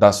10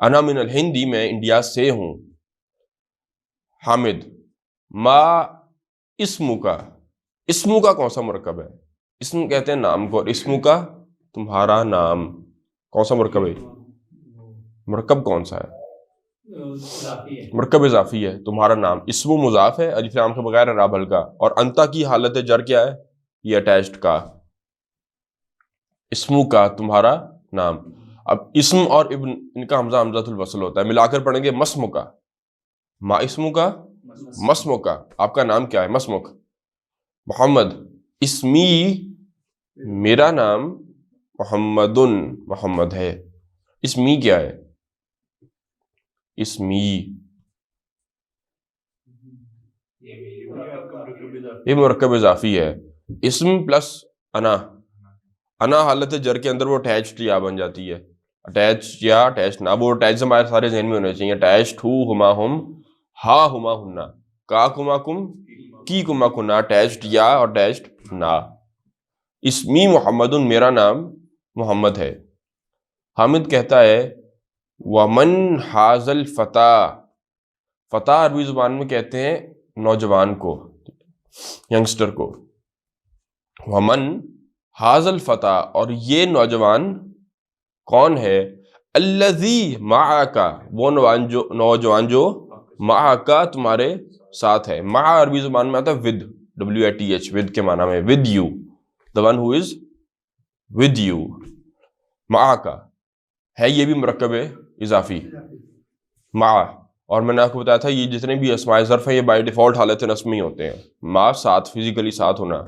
انا من الہندی، میں انڈیا سے ہوں. حامد ما اسمو کا، اسمو کا کون سا مرکب ہے؟ اسم کہتے ہیں نام کو، اور اسمو کا تمہارا نام کون سا مرکب ہے؟ مرکب کون سا ہے؟ مرکب اضافی ہے. تمہارا نام اسمو مضاف ہے الف لام کے بغیر اعراب ہلکا، اور انتا کی حالت جر کیا ہے؟ یہ اٹیچڈ کا. اسمو کا تمہارا نام. اب اسم اور ابن ان کا حمزہ حمزۃ الوصل ہوتا ہے، ملا کر پڑھیں گے مسمو کا، ما اسمو کا مسمو کا. آپ کا نام کیا ہے؟ مسمک محمد. اسمی میرا نام محمدن محمد ہے. اسمی کیا ہے؟ اسمی یہ مرکب اضافی ہے. اسم پلس انا، انا حالت جر کے اندر وہ اٹیچڈ یا بن جاتی ہے. اٹیچ یا اٹیچ نہ، وہ اٹیچ ہمارے سارے ذہن میں ہونے چاہیے. اٹیچڈ ہو ہما ہم، ہا ہما ہننا، کا کما کم، کی کما کنا. اٹیچڈ یا اور اٹیچڈ نہ. اسمی محمد، میرا نام محمد ہے. حامد کہتا ہے ومن حاز الفتى، فتح عربی زبان میں کہتے ہیں نوجوان کو، ینگسٹر کو. ومن حاز الفتى، اور یہ نوجوان کون ہے؟ الذی معک، وہ نوجوان جو معک تمہارے ساتھ ہے. مع عربی زبان میں آتا ہے ود، WITH، ود کے معنی میں with you, the one who is with you. معک ہے، یہ بھی مرکب اضافی مع. اور میں نے آپ کو بتایا تھا یہ جتنے بھی اسماء ظرف ہیں یہ بائی ڈیفالٹ حالت نصب میں ہی ہوتے ہیں. مع ساتھ، فزیکلی ساتھ ہونا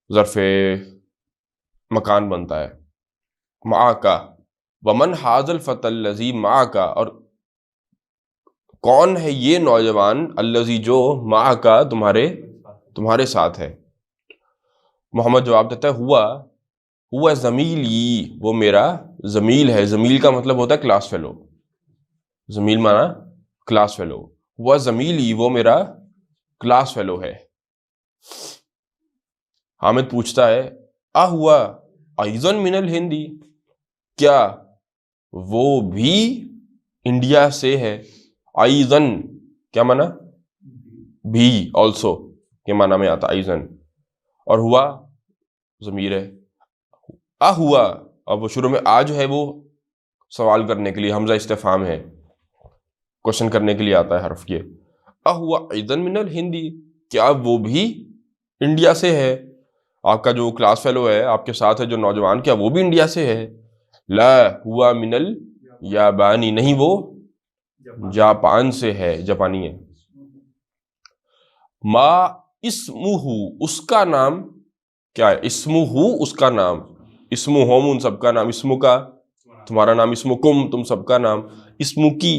ظرف مکان بنتا ہے. معک ومن حاز الفتى الذی معک، اور کون ہے یہ نوجوان الذی جو معک تمہارے ساتھ ہے. محمد جواب دیتا ہے ہوا زمیلی، وہ میرا زمیل ہے. زمیل کا مطلب ہوتا ہے کلاس فیلو. زمیل مانا کلاس فیلو. ہوا زمیلی، وہ میرا کلاس فیلو ہے. حامد پوچھتا ہے ہوا ایضاً من الہندی، کیا وہ بھی انڈیا سے ہے؟ ایضاً کیا مانا؟ بھی، آلسو کے معنی میں آتا ایضاً. اور ہوا ضمیر ہے. ہوا، اب وہ شروع میں جو ہے وہ سوال کرنے کے لیے حمزہ استفہام ہے، کوشچن کرنے کے لیے آتا ہے حرف. یہ ہوا ایضاً من الہندی، کیا وہ بھی انڈیا سے ہے؟ آپ کا جو کلاس فیلو ہے آپ کے ساتھ ہے جو نوجوان، کیا وہ بھی انڈیا سے ہے؟ لا ہوا من الیابانی، نہیں وہ جاپان سے ہے، جاپانی ہے. ما اسمہ، اس کا نام کیا ہے؟ اسمہ، اس کا نام. اسمہ ہوم، ان سب کا نام. اسمہ کا تمہارا نام. اسمہ کم، تم سب کا نام. اسمہ کی،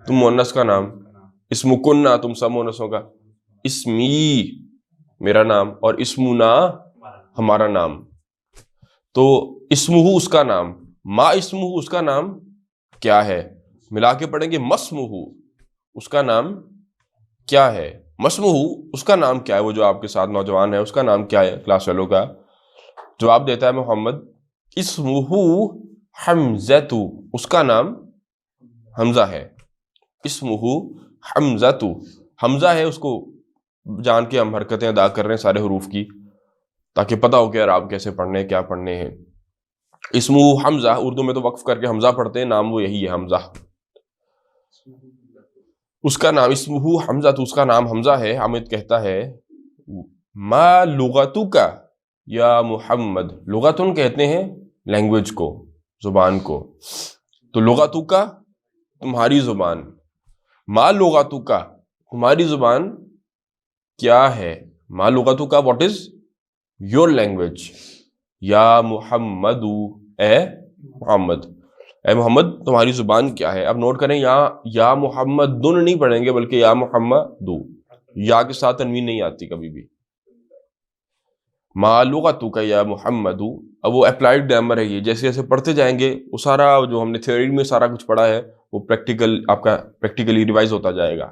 تم مؤنث کا نام. اسمہ کنہ، تم سب مؤنثوں کا. اسمی میرا نام، اور اسمنا ہمارا نام. تو اسمہ اس کا نام، ما اسمہ اس کا نام کیا ہے؟ ملا کے پڑھیں گے مسمہ اس کا نام کیا ہے. مسمہ اس کا نام کیا ہے؟ وہ جو آپ کے ساتھ نوجوان ہے اس کا نام کیا ہے کلاس فیلو کا؟ جواب دیتا ہے محمد اسمہ حمزۃ، اس کا نام حمزہ ہے. اسمہ حمزۃ، حمزہ ہے، اس کو جان کے ہم حرکتیں ادا کر رہے ہیں سارے حروف کی تاکہ پتہ ہو کہ یار آپ کیسے پڑھنے کیا پڑھنے ہیں. اسمہ حمزہ، اردو میں تو وقف کر کے حمزہ پڑھتے ہیں، نام وہ یہی ہے حمزہ. اس کا نام اسمہ حمزہ، تو اس کا نام حمزہ ہے. حامد کہتا ہے ما لغتک یا محمد، لغتن کہتے ہیں لینگویج کو، زبان کو. تو لغتک تمہاری زبان، ما لغتک تمہاری زبان کیا ہے؟ ما لغتک واٹ از یور لینگویج. یا محمد، اے محمد، اے محمد تمہاری زبان کیا ہے. اب نوٹ کریں یا محمد دن نہیں پڑھیں گے بلکہ یا محمد، یا کے ساتھ تنوین نہیں آتی کبھی بھی. ما لغتک یا محمد. اب وہ اپلائیڈ گرامر ہے، یہ جیسے جیسے پڑھتے جائیں گے وہ سارا جو ہم نے تھیوری میں سارا کچھ پڑھا ہے وہ پریکٹیکل آپ کا پریکٹیکلی ریوائز ہوتا جائے گا.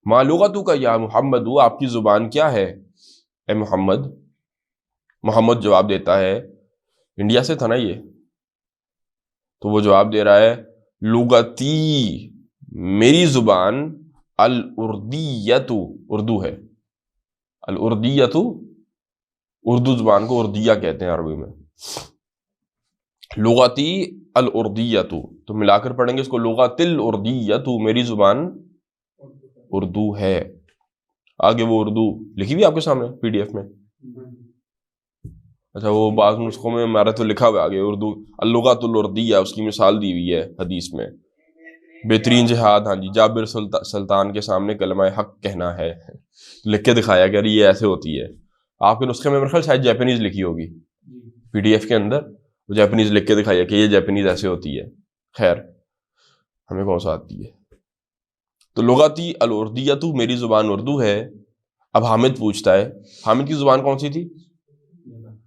ما لغتک یا محمد، آپ کی زبان کیا ہے اے محمد. محمد جواب دیتا ہے انڈیا سے تھا نا یہ، تو وہ جواب دے رہا ہے لغتی میری زبان الاردیت اردو ہے. الاردیت اردو زبان کو اردیہ کہتے ہیں عربی میں. لغتی الاردیت تو ملا کر پڑھیں گے اس کو لغت الاردیت میری زبان اردو ہے. آگے وہ اردو لکھی ہوئی آپ کے سامنے پی ڈی ایف میں. اچھا وہ بعض نسخوں میں ہمارا تو لکھا ہوا آگے اردو اللغت الاردیہ اس کی مثال دی ہوئی ہے حدیث میں. بہترین جہاد ہاں جی جابر سلطان کے سامنے کلمہ حق کہنا ہے لکھ کے دکھایا کہ یہ ایسے ہوتی ہے. آپ کے نسخے میں میرے خیال شاید جیپنیز لکھی ہوگی پی ڈی ایف کے اندر وہ جیپنیز لکھ کے دکھایا کہ یہ جیپنیز ایسے ہوتی ہے. خیر ہمیں کون سا آتی ہے. تو لغتی الاردیت میری زبان اردو ہے. اب حامد پوچھتا ہے حامد کی زبان کون سی تھی؟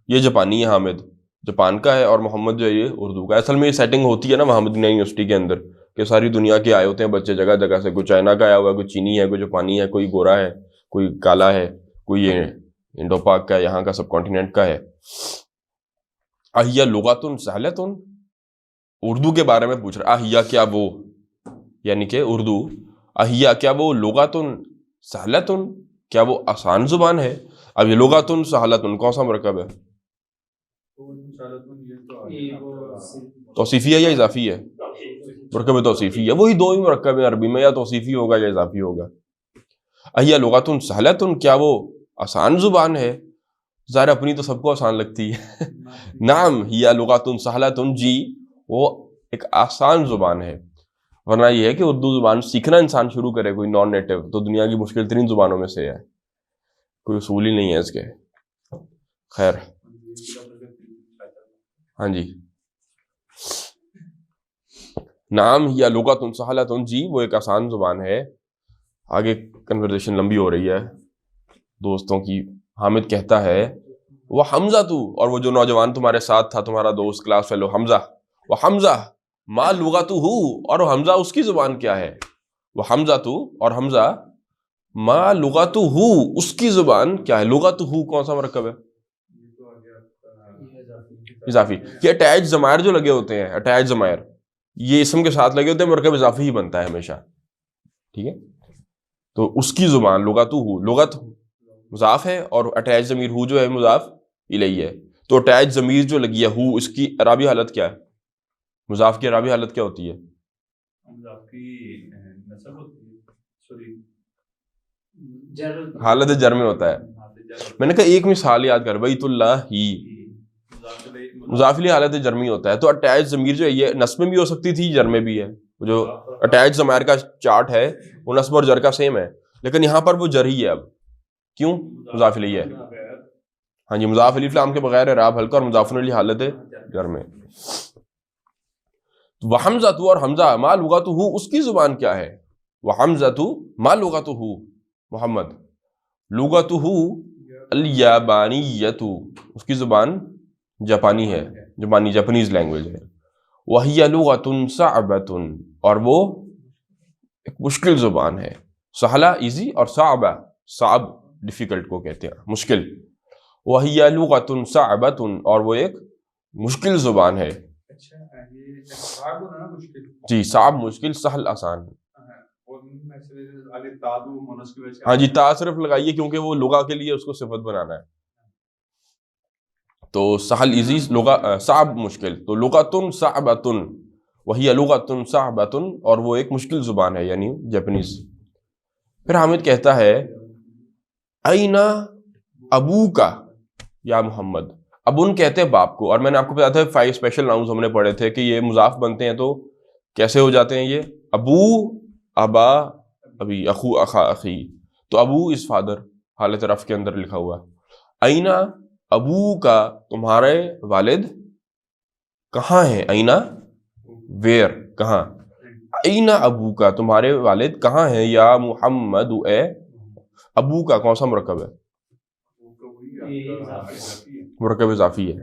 یہ جاپانی ہے. حامد جاپان کا ہے اور محمد جو ہے یہ اردو کا ہے. اصل میں یہ سیٹنگ ہوتی ہے نا محمد یونیورسٹی کے اندر کہ ساری دنیا کے آئے ہوتے ہیں بچے جگہ جگہ سے. کوئی چائنا کا آیا ہوا ہے, کوئی چینی ہے, کوئی جاپانی ہے, کوئی گورا ہے, کوئی کالا ہے, کوئی یہ انڈو پاک کا ہے, یہاں کا سب کانٹیننٹ کا ہے. اہیا لغاتن سہلتن اردو کے بارے میں پوچھ رہا. اہیا کیا وہ یعنی کہ اردو اہیا کیا وہ لغاتن سہلتن کیا وہ آسان زبان ہے. اب یہ لغاتن سہلتن کون سا مرکب ہے؟ توصیفی ہے یا اضافی ہے؟ مرکب توصیفی ہے. وہی دو ہی مرکب ہیں عربی میں, یا توصیفی ہوگا یا اضافی ہوگا. اہیا لغاتن سہلتن کیا وہ آسان زبان ہے. ظاہر اپنی تو سب کو آسان لگتی ہے. نعم ہیا لغاتن سہلتن جی وہ ایک آسان زبان ہے. ورنہ یہ ہے کہ اردو زبان سیکھنا انسان شروع کرے کوئی نان نیٹو تو دنیا کی مشکل ترین زبانوں میں سے ہے. کوئی اصول ہی نہیں ہے اس کے. خیر ہاں جی نعم یا لغاتن سہلتن جی وہ ایک آسان زبان ہے. آگے کنورزیشن لمبی ہو رہی ہے دوستوں کی. حامد کہتا ہے وہ حمزہ تو اور وہ جو نوجوان تمہارے ساتھ تھا تمہارا دوست کلاس فیلو حمزہ وہ حمزہ ما لغتہ اور وہ حمزہ اس کی زبان کیا ہے. وہ حمزہ تو اور حمزہ ما لغتہ اس کی زبان کیا ہے. لغتہ کون سا مرکب ہے؟ اضافی. یہ اٹیچ ضمائر جو لگے ہوتے ہیں اٹیچ ضمائر یہ اسم کے ساتھ لگے ہوتے ہیں مرکب اضافی ہی بنتا ہے ہمیشہ. ٹھیک ہے تو اس کی زبان لغتہ لغت مضاف ہے اور اٹیچ ضمیر ہو جو ہے مضاف الیہ ہے. تو اٹیچ ضمیر جو لگی ہے ہو اس کی اعرابی حالت کیا ہے؟ مضاف کی اعرابی حالت کیا ہوتی ہے؟ حالت جر میں ہوتا ہے. میں نے کہا ایک مثال یاد کر بیت اللہ ہی مضاف الیہ حالت جر میں ہوتا ہے. تو اٹیچ ضمیر جو ہے یہ نصب میں بھی ہو سکتی تھی جر میں بھی ہے. جو اٹیچ ضمائر کا چارٹ ہے وہ نصب اور جر کا سیم ہے لیکن یہاں پر وہ جر ہی ہے. اب کیوں؟ مضاف الیہ ہے. ہاں جی مضاف الف لام کے بغیر اعراب ہلکا اور مضاف الیہ حالت جر میں. وحمزہ تو اور حمزہ ما لغتہ اس کی زبان کیا ہے. وحمزہ تو ما لغتہ محمد لغتہ الیابانیۃ اس کی زبان جاپانی ہے. جاپنیز لینگویج ہے. وہی لغۃ صعبۃ اور وہ ایک مشکل زبان ہے. سہلہ ایزی اور صعب ڈیفیکلٹ کو کہتے ہیں مشکل. وہی لغۃ صعبۃ اور وہ ایک مشکل زبان ہے. جی صعب مشکل سہل آسان. ہاں جی تا صرف لگائیے کیونکہ وہ لغہ کے لیے اس کو صفت بنانا ہے. تو سہل ایزی صعب مشکل. تو لغۃ صعبۃ وہی لغۃ صعبۃ اور وہ ایک مشکل زبان ہے یعنی جاپنیز. پھر حامد کہتا ہے این ابوکا یا محمد. ابن کہتے ہیں باپ کو اور میں نے آپ کو بتایا تھا 5 اسپیشل ناؤنز ہم نے پڑھے تھے کہ یہ مضاف بنتے ہیں تو کیسے ہو جاتے ہیں یہ ابو ابا ابی اخو اخا اخی. تو ابو از فادر حالت رفع کے اندر لکھا ہوا. اینا ابو کا تمہارے والد کہاں ہیں. اینا ویئر کہاں. اینا ابو کا تمہارے والد کہاں ہیں. یا محمد اے ابو کا کون سا مرکب ہے؟ مرکب اضافی ہے.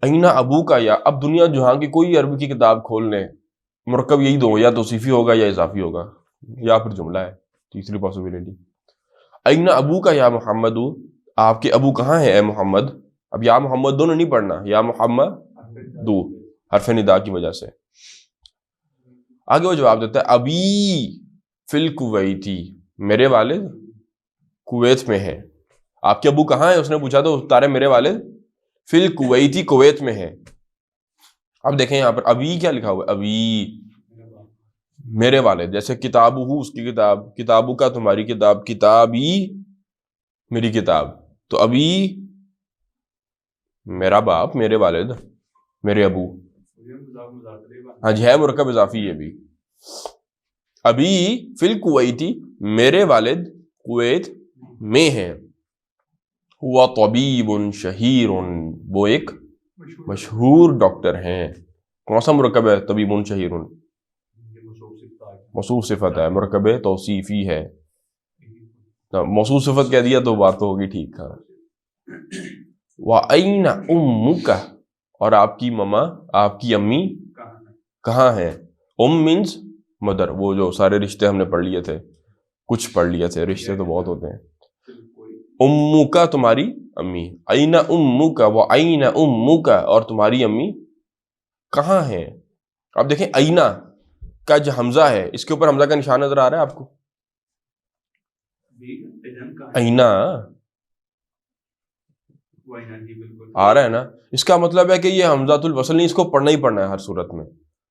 اینا ابو کا یا اب دنیا جہاں کی کوئی عربی کی کتاب کھول لیں مرکب یہی دو یا توصیفی ہوگا یا اضافی ہوگا یا پھر جملہ ہے. تیسری پاسبلٹی اینا ابو کا یا محمد آپ کے ابو کہاں ہیں اے محمد. اب یا محمد دونوں نہیں پڑھنا یا محمد دو حرف ندا کی وجہ سے. آگے وہ جواب دیتا ہے ابی فی الکویتی، میرے والد کویت میں ہے. آپ کے ابو کہاں ہیں اس نے پوچھا تو تارے میرے والد فی الکویتی کویت میں ہے. اب دیکھیں یہاں پر ابی کیا لکھا ہوا ہے، ابی میرے والد، جیسے کتاب ہو اس کی کتاب، کتابوں کا تمہاری کتاب، کتابی میری کتاب. تو ابھی میرا باپ، میرے والد، میرے ابو. ہاں جی ہے مرکب اضافی یہ بھی. ابھی فی الکویتی میرے والد کویت میں ہے. ہوا طبیب شہیر، وہ ایک مشہور ڈاکٹر ہیں. کون سا مرکب ہے طبیب شہیر؟ موصوف صفت ہے، مرکب توصیفی ہے. موصوف صفت کہہ دیا تو بات تو ہوگی ٹھیک. ہاں. وَأَيْنَ أُمُّكَ، اور آپ کی مما، آپ کی امی کہاں ہیں؟ Means mother. وہ جو سارے رشتے ہم نے پڑھ لیے تھے، کچھ پڑھ لیے تھے، رشتے تو بہت ہوتے ہیں. امُّكَ تمہاری امی، أَيْنَ أُمُّكَ وَأَيْنَ أُمُّكَ اور تمہاری امی کہاں ہیں. اب دیکھیں اینا کا جو حمزہ ہے اس کے اوپر حمزہ کا نشان نظر آ رہا ہے آپ کو؟ اینا آ رہا ہے نا. اس کا مطلب ہے کہ یہ حمزۃ الوصل نہیں، اس کو پڑھنا ہی پڑھنا ہے ہر صورت میں.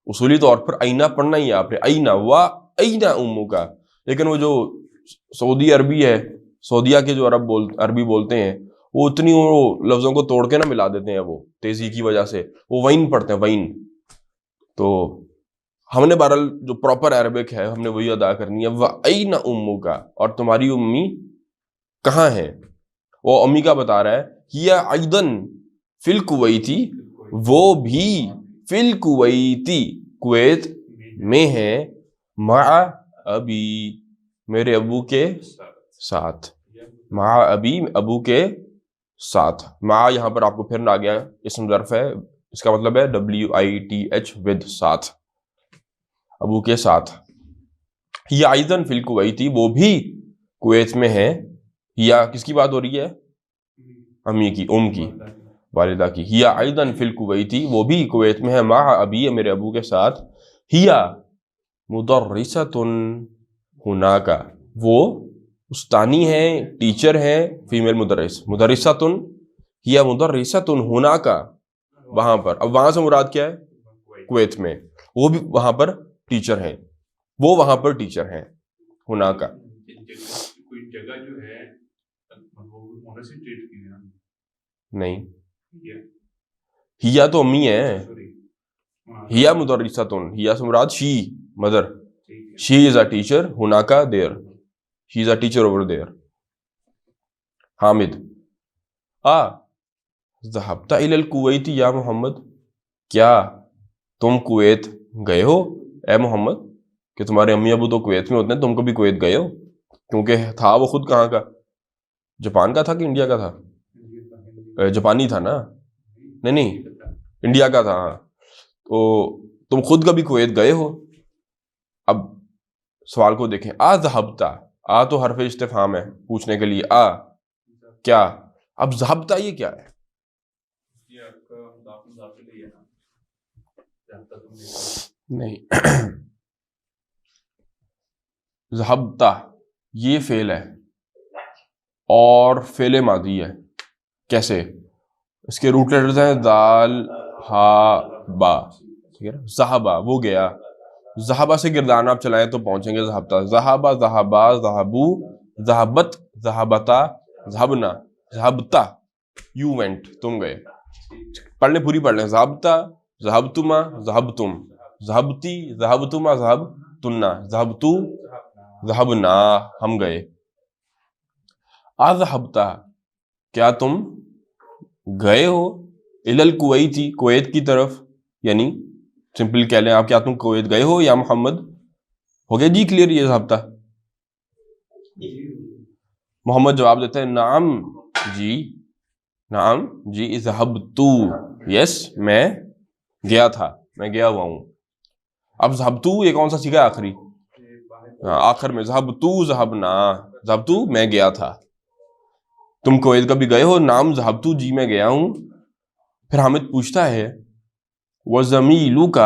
اصولی طور پر اینا پڑھنا ہی ہے آپ نے، اینا وا اینا امو کا. لیکن وہ جو سعودی عربی ہے، سعودیہ کے جو عربی بولتے ہیں، وہ اتنی وہ لفظوں کو توڑ کے نہ ملا دیتے ہیں، وہ تیزی کی وجہ سے وہ وین پڑھتے ہیں، وین. تو ہم نے بہرحال جو پراپر عربک ہے ہم نے وہی ادا کرنی ہے. وَأَيْنَ أُمُّكَ اور تمہاری امی کہاں ہے. وہ امی کا بتا رہا ہے ہِیَ أَيْضًا فِی الکویتی، وہ بھی فی الکویتی کویت میں ہے، مع ابی میرے ابو کے ساتھ. مع ابی ابو کے ساتھ. مع یہاں پر آپ کو پھر آ گیا اسم ظرف ہے، اس کا مطلب ہے WITH ود، ساتھ، ابو کے ساتھ. ہِیَ أَيْضًا فِی الکویتی وہ بھی کویت میں ہے. یا کس کی بات ہو رہی ہے؟ امی کی، کی، والدہ کی. ہِیَ أَيْضًا فِی الکویتی وہ بھی کویت میں ہے، مع ابی میرے ابو کے ساتھ. ہِیَ مُدَرِّسَۃٌ ہُنَاکَ وہ استانی ہیں، ٹیچر ہیں. فیمیل مدرس، مدرسۃ، ہِیَ مُدَرِّسَۃٌ ہُنَاکَ وہاں پر. اب وہاں سے مراد کیا ہے؟ کویت میں. وہ بھی وہاں پر ٹیچر ہیں، وہ وہاں پر ٹیچر ہیں. ہُنَاکَ کوئی جگہ جو ہے نہیں، ہِیَ تو امی ہے. ہِیَ مدرسۃ، ہِیَ سے مراد شی، مدر. شی از اے ٹیچر، ہُنَاکَ there, she is a teacher over there. Hamid ذهبت الى الکویت یا محمد، کیا تم کویت گئے ہو اے محمد؟ کہ تمہارے امی ابو تو کویت میں ہوتے ہیں، تم کبھی کویت گئے ہو؟ کیونکہ تھا وہ خود کہاں کا، جاپان کا تھا کہ انڈیا کا تھا؟ جاپانی تھا نا. نہیں انڈیا کا تھا. ہاں تو تم خود کبھی کویت گئے ہو؟ اب سوال کو دیکھیں، ذهبت، تو حرف استفہام ہے پوچھنے کے لیے، کیا. اب ذهبت یہ کیا ہے؟ نہیں ذهبت یہ فعل ہے اور فعل ماضی ہے. کیسے؟ اس کے روٹ لیٹرز ہیں دال ہا با. ٹھیک ہے نا. ذہبا وہ گیا، ذہبا سے گردان آپ چلائیں تو پہنچیں گے ذہبتا. ذہبا ذہبا ذہبو ذہبت ذہبتا ذہبنا ذہبتا یو وینٹ تم گئے. پڑھ لیں پوری پڑھ لیں. ذہبتا ذہبتما ذہبتم ذہبتی ذہبتما ذہبتنا ذہبتو ذہبنا ہم گئے. ذہبتا کیا تم گئے ہو الی الکویتی کویت کی طرف، یعنی سمپل کہہ لیں آپ کیا تم کویت گئے ہو یا محمد. ہو گیا جی کلیئر یہ ذہبتا. محمد جواب دیتے ہیں نعم جی، نعم جی، ذہبتو یس میں گیا تھا، میں گیا ہوا ہوں. اب ذہبتو یہ کون سا سیکھا آخری؟ آخر میں. ذہبتو ذہبنا، ذہبتو میں گیا تھا. تم کویت کبھی گئے ہو؟ نام ذہبتو جی میں گیا ہوں. پھر حامد پوچھتا ہے وَزَمِيلُكَ،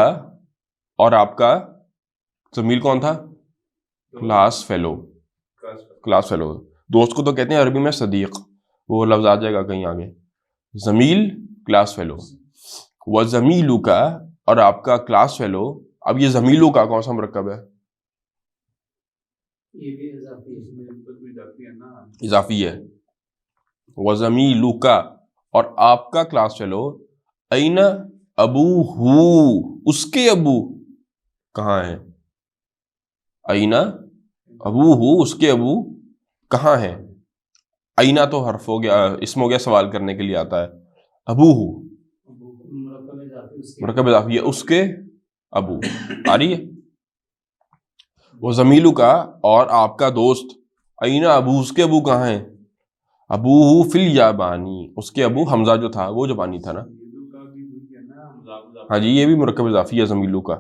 اور آپ کا زمیل کون تھا؟ Class fellow. کلاس فیلو دوست کو تو کہتے ہیں عربی میں صدیق، وہ لفظ آ جائے گا کہیں آگے. زمیل کلاس فیلو. وَزَمِيلُكَ، اور آپ کا کلاس فیلو. اب یہ زمیلوں کا کون سا مرکب ہے؟ اضافی ہے. وَزَمِيلُكَ، اور آپ کا کلاس فیلو. اَيْنَ أَبُوهُ، اس کے ابو کہاں ہیں؟ اَيْنَ أَبُوهُ، اس کے ابو کہاں ہیں؟ اینا تو حرف ہو گیا، اسم ہو گیا، سوال کرنے کے لیے آتا ہے. ابوہ مرکب اضافی ہے، اس کے ابو. آ رہی ہے. وہ زمیلو کا، اور آپ کا دوست. اینا ابو، اس کے ابو کہاں ہیں؟ ابوہ فی الیابانی، اس کے ابو حمزہ جو تھا وہ زبانی تھا نا. ہاں جی، یہ بھی مرکب اضافی ہے زمیلو کا.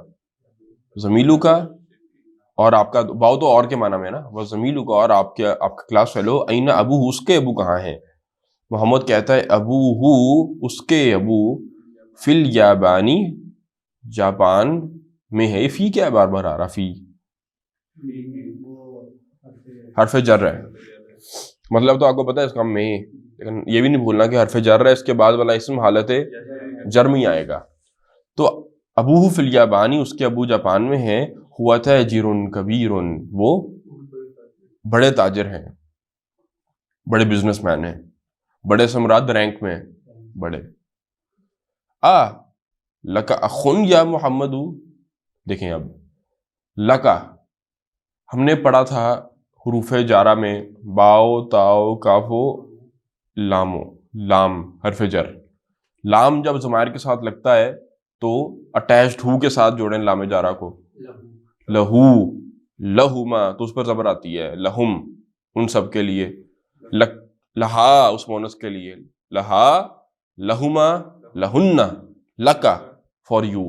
زمیلو کا، اور آپ کا باؤ تو اور کے معنی میں نا. وہ زمیلو کا، اور آپ کا کلاس فیلو. اینا ابوہ، اس کے ابو کہاں ہیں؟ محمد کہتا ہے ابوہ، اس کے ابو. فی الیابانی، جاپان میں ہے. فی کیا بار بار آ رہا؟ فی حرف جر ہے، مطلب تو آپ کو پتا ہے اس کا میں، لیکن یہ بھی نہیں بھولنا کہ حرف جر ہے، اس کے بعد والا اسم حالت جر میں ہی آئے گا. تو ابوہ فی الیابانی، اس کے ابو جاپان میں ہیں. ہوا تاجر کبیر، وہ بڑے تاجر ہیں، بڑے بزنس مین ہیں. بڑے سمراد رینک میں بڑے. لکا اخن یا محمد. دیکھیں اب لکا ہم نے پڑھا تھا حروف جارہ میں باؤ تاؤ کافو لامو. لام حرف جر. لام جب ضمائر کے ساتھ لگتا ہے تو اٹیچڈ ہو کے ساتھ جوڑیں لام جارہ کو. لہو، لہما تو اس پر زبر آتی ہے. لہم ان سب کے لیے. لہا اس مونس کے لیے. لہا، لہما، لہن. لکا فار یو.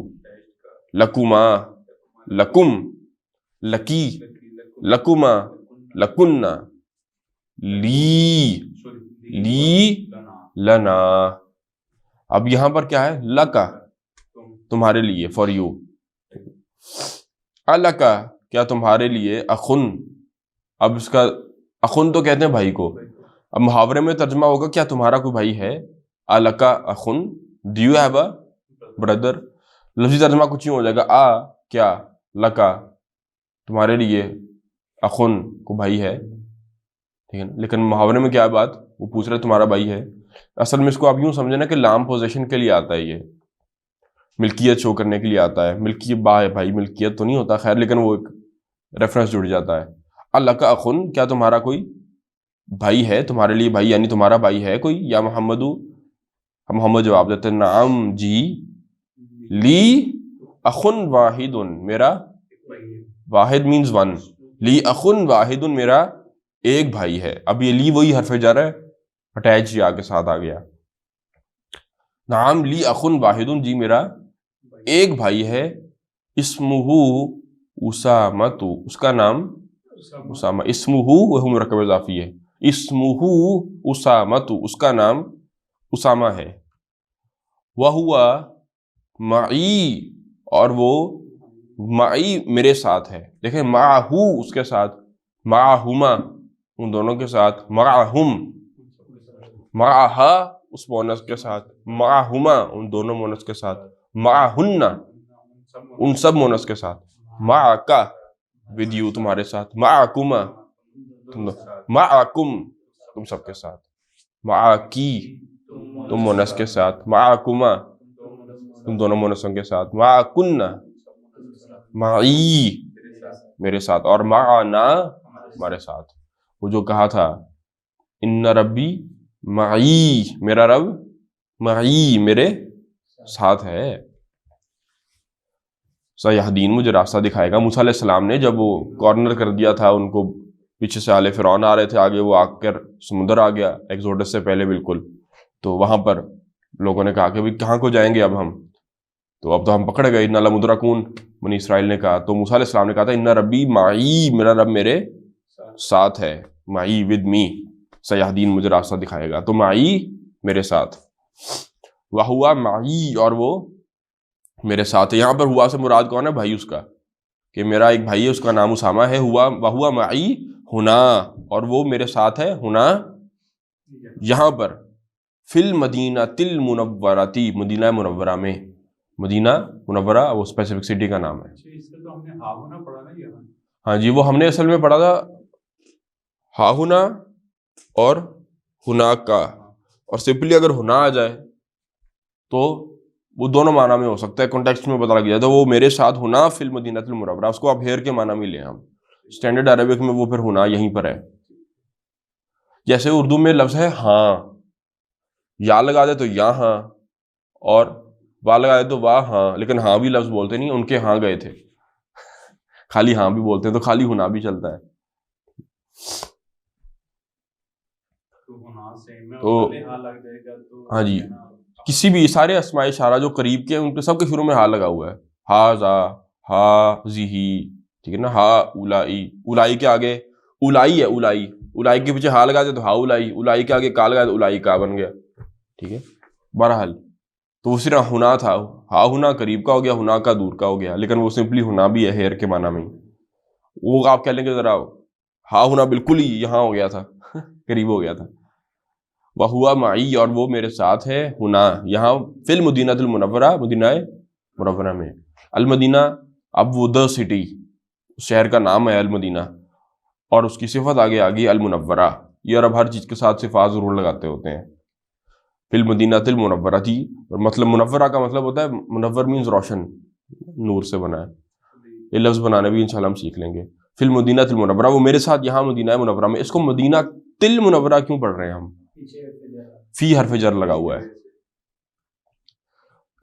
لکما، لکم. لکی، لکما، لکن. لی، لی، لنا. اب یہاں پر کیا ہے؟ لکا تمہارے لیے، فار یو. الکا کیا تمہارے لیے. اخن، اب اس کا اخن تو کہتے ہیں بھائی کو. اب محاورے میں ترجمہ ہوگا کیا تمہارا کوئی بھائی ہے؟ الکا اخن، do you have a brother. لفظی ترجمہ کچھ یوں ہو جائے گا کیا لکا تمہارے لیے اخن کو بھائی ہے. ٹھیک ہے، لیکن محاورے میں کیا بات وہ پوچھ رہے تمہارا بھائی ہے. اصل میں اس کو آپ یوں سمجھیں نا کہ لام پوزیشن کے لیے آتا ہے، یہ ملکیت شو کرنے کے لیے آتا ہے. ملکیت بھائی ملکیت تو نہیں ہوتا خیر، لیکن وہ ایک ریفرنس جڑ جاتا ہے. اللہ کا اخن، کیا تمہارا کوئی بھائی ہے؟ تمہارے لیے بھائی یعنی تمہارا بھائی ہے کوئی. یا محمد، محمد جواب دیتے ہیں نعم جی. لی اخن واحد، میرا واحد مینز ون. لی اخن واحد، میرا ایک بھائی ہے. اب یہ لی وہی حرف جر ہے، اٹیچ یا کے ساتھ آ گیا. نعم لی اخن واحد، جی میرا ایک بھائی ہے. اسمہ اسامۃ، اس کا نام اسامہ. اسمہ وہ مرکب اضافی ہے. اسمہ اسامۃ، اس کا نام اسامہ ہے. وہوا معی، اور وہ معی میرے ساتھ ہے. دیکھیں معہو اس کے ساتھ، معہما ان دونوں کے ساتھ، معہم معہا اس مونس کے ساتھ، معہما ان دونوں مونس کے ساتھ، معہن ان سب مونس کے ساتھ، معکا ود یو تمہارے ساتھ، معکما معکم تم سب کے ساتھ، معکی تم مونس کے ساتھ، معکما تم دونوں مونسوں کے ساتھ، معکن معی میرے ساتھ، اور معنا ہمارے ساتھ. وہ جو کہا تھا ان ربی معی، میرا رب معی میرے ساتھ ہے. سیہدین مجھے راستہ دکھائے گا. موسیٰ علیہ السلام نے جب وہ کارنر کر دیا تھا ان کو، پیچھے سے آل فرعون آ رہے تھے، آگے وہ آ کر سمندر آ گیا ایکزوڈس سے پہلے بالکل. تو وہاں پر لوگوں نے کہا کہ بھئی کہاں کو جائیں گے اب ہم، تو اب تو ہم پکڑ گئے. اِنَّا لَمُدْرَکُونَ بنی اسرائیل نے کہا. تو موسیٰ علیہ السلام نے کہا تھا ان ربی معی، میرا رب میرے ساتھ ہے. معی ود می، سیہدین مجھے راستہ دکھائے گا. تو معی میرے ساتھ. وہوا معی، اور وہ میرے ساتھ ہے. یہاں پر ہوا سے مراد کون ہے؟ بھائی اس کا، کہ میرا ایک بھائی ہے اس کا نام اسامہ ہے. ہوا معی ہنا، اور وہ میرے ساتھ ہے ہنا یہاں پر. فی المدینہ المنورتی، مدینہ منورہ میں. مدینہ منورہ وہ اسپیسیفک سٹی کا نام ہے. اس کا تو ہم نے ہا ہونا پڑھا نا یہاں. ہاں جی، وہ ہم نے اصل میں پڑھا تھا ہا ہنا اور ہنا کا، اور سمپلی اگر ہنا آ جائے تو وہ دونوں معنی میں ہو سکتا ہے. کانٹیکسٹ میں پتہ لگ جائے تو وہ میرے ساتھ ہنا فی المدینہ المنورہ، اس کو آپ ہیئر کے معنی میں لیں. ہم اسٹینڈرڈ عربک میں وہ پھر ہنا یہیں پر ہے. جیسے اردو میں لفظ ہے ہاں، یا لگا دے تو یہاں، اور وا لگا دے تو واہ ہاں، لیکن ہاں بھی لفظ بولتے نہیں. ان کے ہاں گئے تھے، خالی ہاں بھی بولتے ہیں، تو خالی ہنا بھی چلتا ہے. تو ہاں جی، کسی بھی سارے اسماء اشارہ جو قریب کے ہیں ان کے سب کے شروع میں ہا لگا ہوا ہے. ہا زا، ہا زیہی، ٹھیک ہے نا. ہا اولائی، اولائی کے آگے اولائی ہے، اولائی اولائی کے پیچھے ہا لگا دے تو ہا اولائی، اولائی کے آگے کا لگا دے اولائی کا بن گیا. ٹھیک ہے. بہرحال تو وہ صرف ہنا تھا، ہا ہنا قریب کا ہو گیا، ہنا کا دور کا ہو گیا، لیکن وہ سمپلی ہنا بھی ہے ہیئر کے معنی میں. وہ آپ کہہ لیں گے ذرا ہا ہنا بالکل ہی یہاں ہو گیا تھا قریب ہو گیا تھا. وَهُوَ مَعِي، اور وہ میرے ساتھ ہے ہنا یہاں فی المدینہ المنورہ، مدینہ منورہ میں. المدینہ اب وہ دا سٹی، شہر کا نام ہے المدینہ، اور اس کی صفت آگے آگئی المنورہ. یہ عرب ہر چیز کے ساتھ صفات ضرور لگاتے ہوتے ہیں. فی المدینہ المنورہ تھی، مطلب منورہ کا مطلب ہوتا ہے منور مینز روشن، نور سے بنا ہے. یہ لفظ بنانے بھی انشاءاللہ ہم سیکھ لیں گے. فی المدینہ المنورہ، وہ میرے ساتھ یہاں مدینہ منورہ میں. اس کو مدینہ تل منورہ کیوں پڑھ رہے ہیں ہم؟ فی حرف جر لگا ہوا ہے.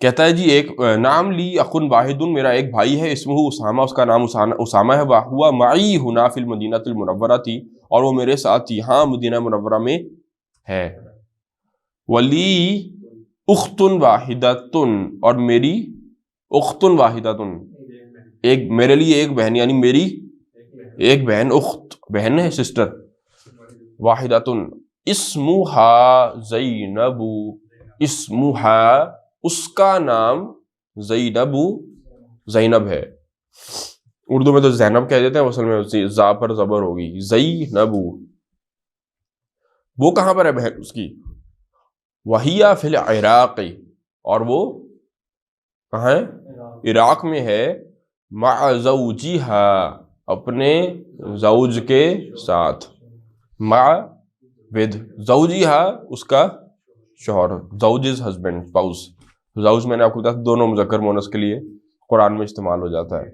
کہتا ہے جی ایک نام لی اخن واحد، میرا ایک بھائی ہے، اسمہ اسامہ، اس کا نام اسامہ ہے. ہوا معی ہنا فی المدینہ المنورہ تھی، اور وہ میرے ساتھ یہاں مدینہ منورہ میں ہے. ولی اخت واحدۃ، اور میری اخت واحدۃ، ایک میرے لیے ایک بہن، یعنی میری ایک بہن، اخت بہن ہے، سسٹر. واحدۃ اسمہا زینب، اسمہا اس کا نام زینب، زینب ہے. اردو میں تو زینب کہہ دیتے ہیں، اصل میں زا پر زبر ہوگی، زینب. وہ کہاں پر ہے بہن اس کی؟ وہیا فی العراق، اور وہ کہاں ہے؟ عراق میں ہے. مع زوجہا، اپنے زوج کے ساتھ. مع ود زوجہا، اس کا شوہر. زوج از ہسبینڈ، اسپاؤس. زوج میں نے آپ کو بتایا دونوں مذکر مونس کے لیے قرآن میں استعمال ہو جاتا ہے.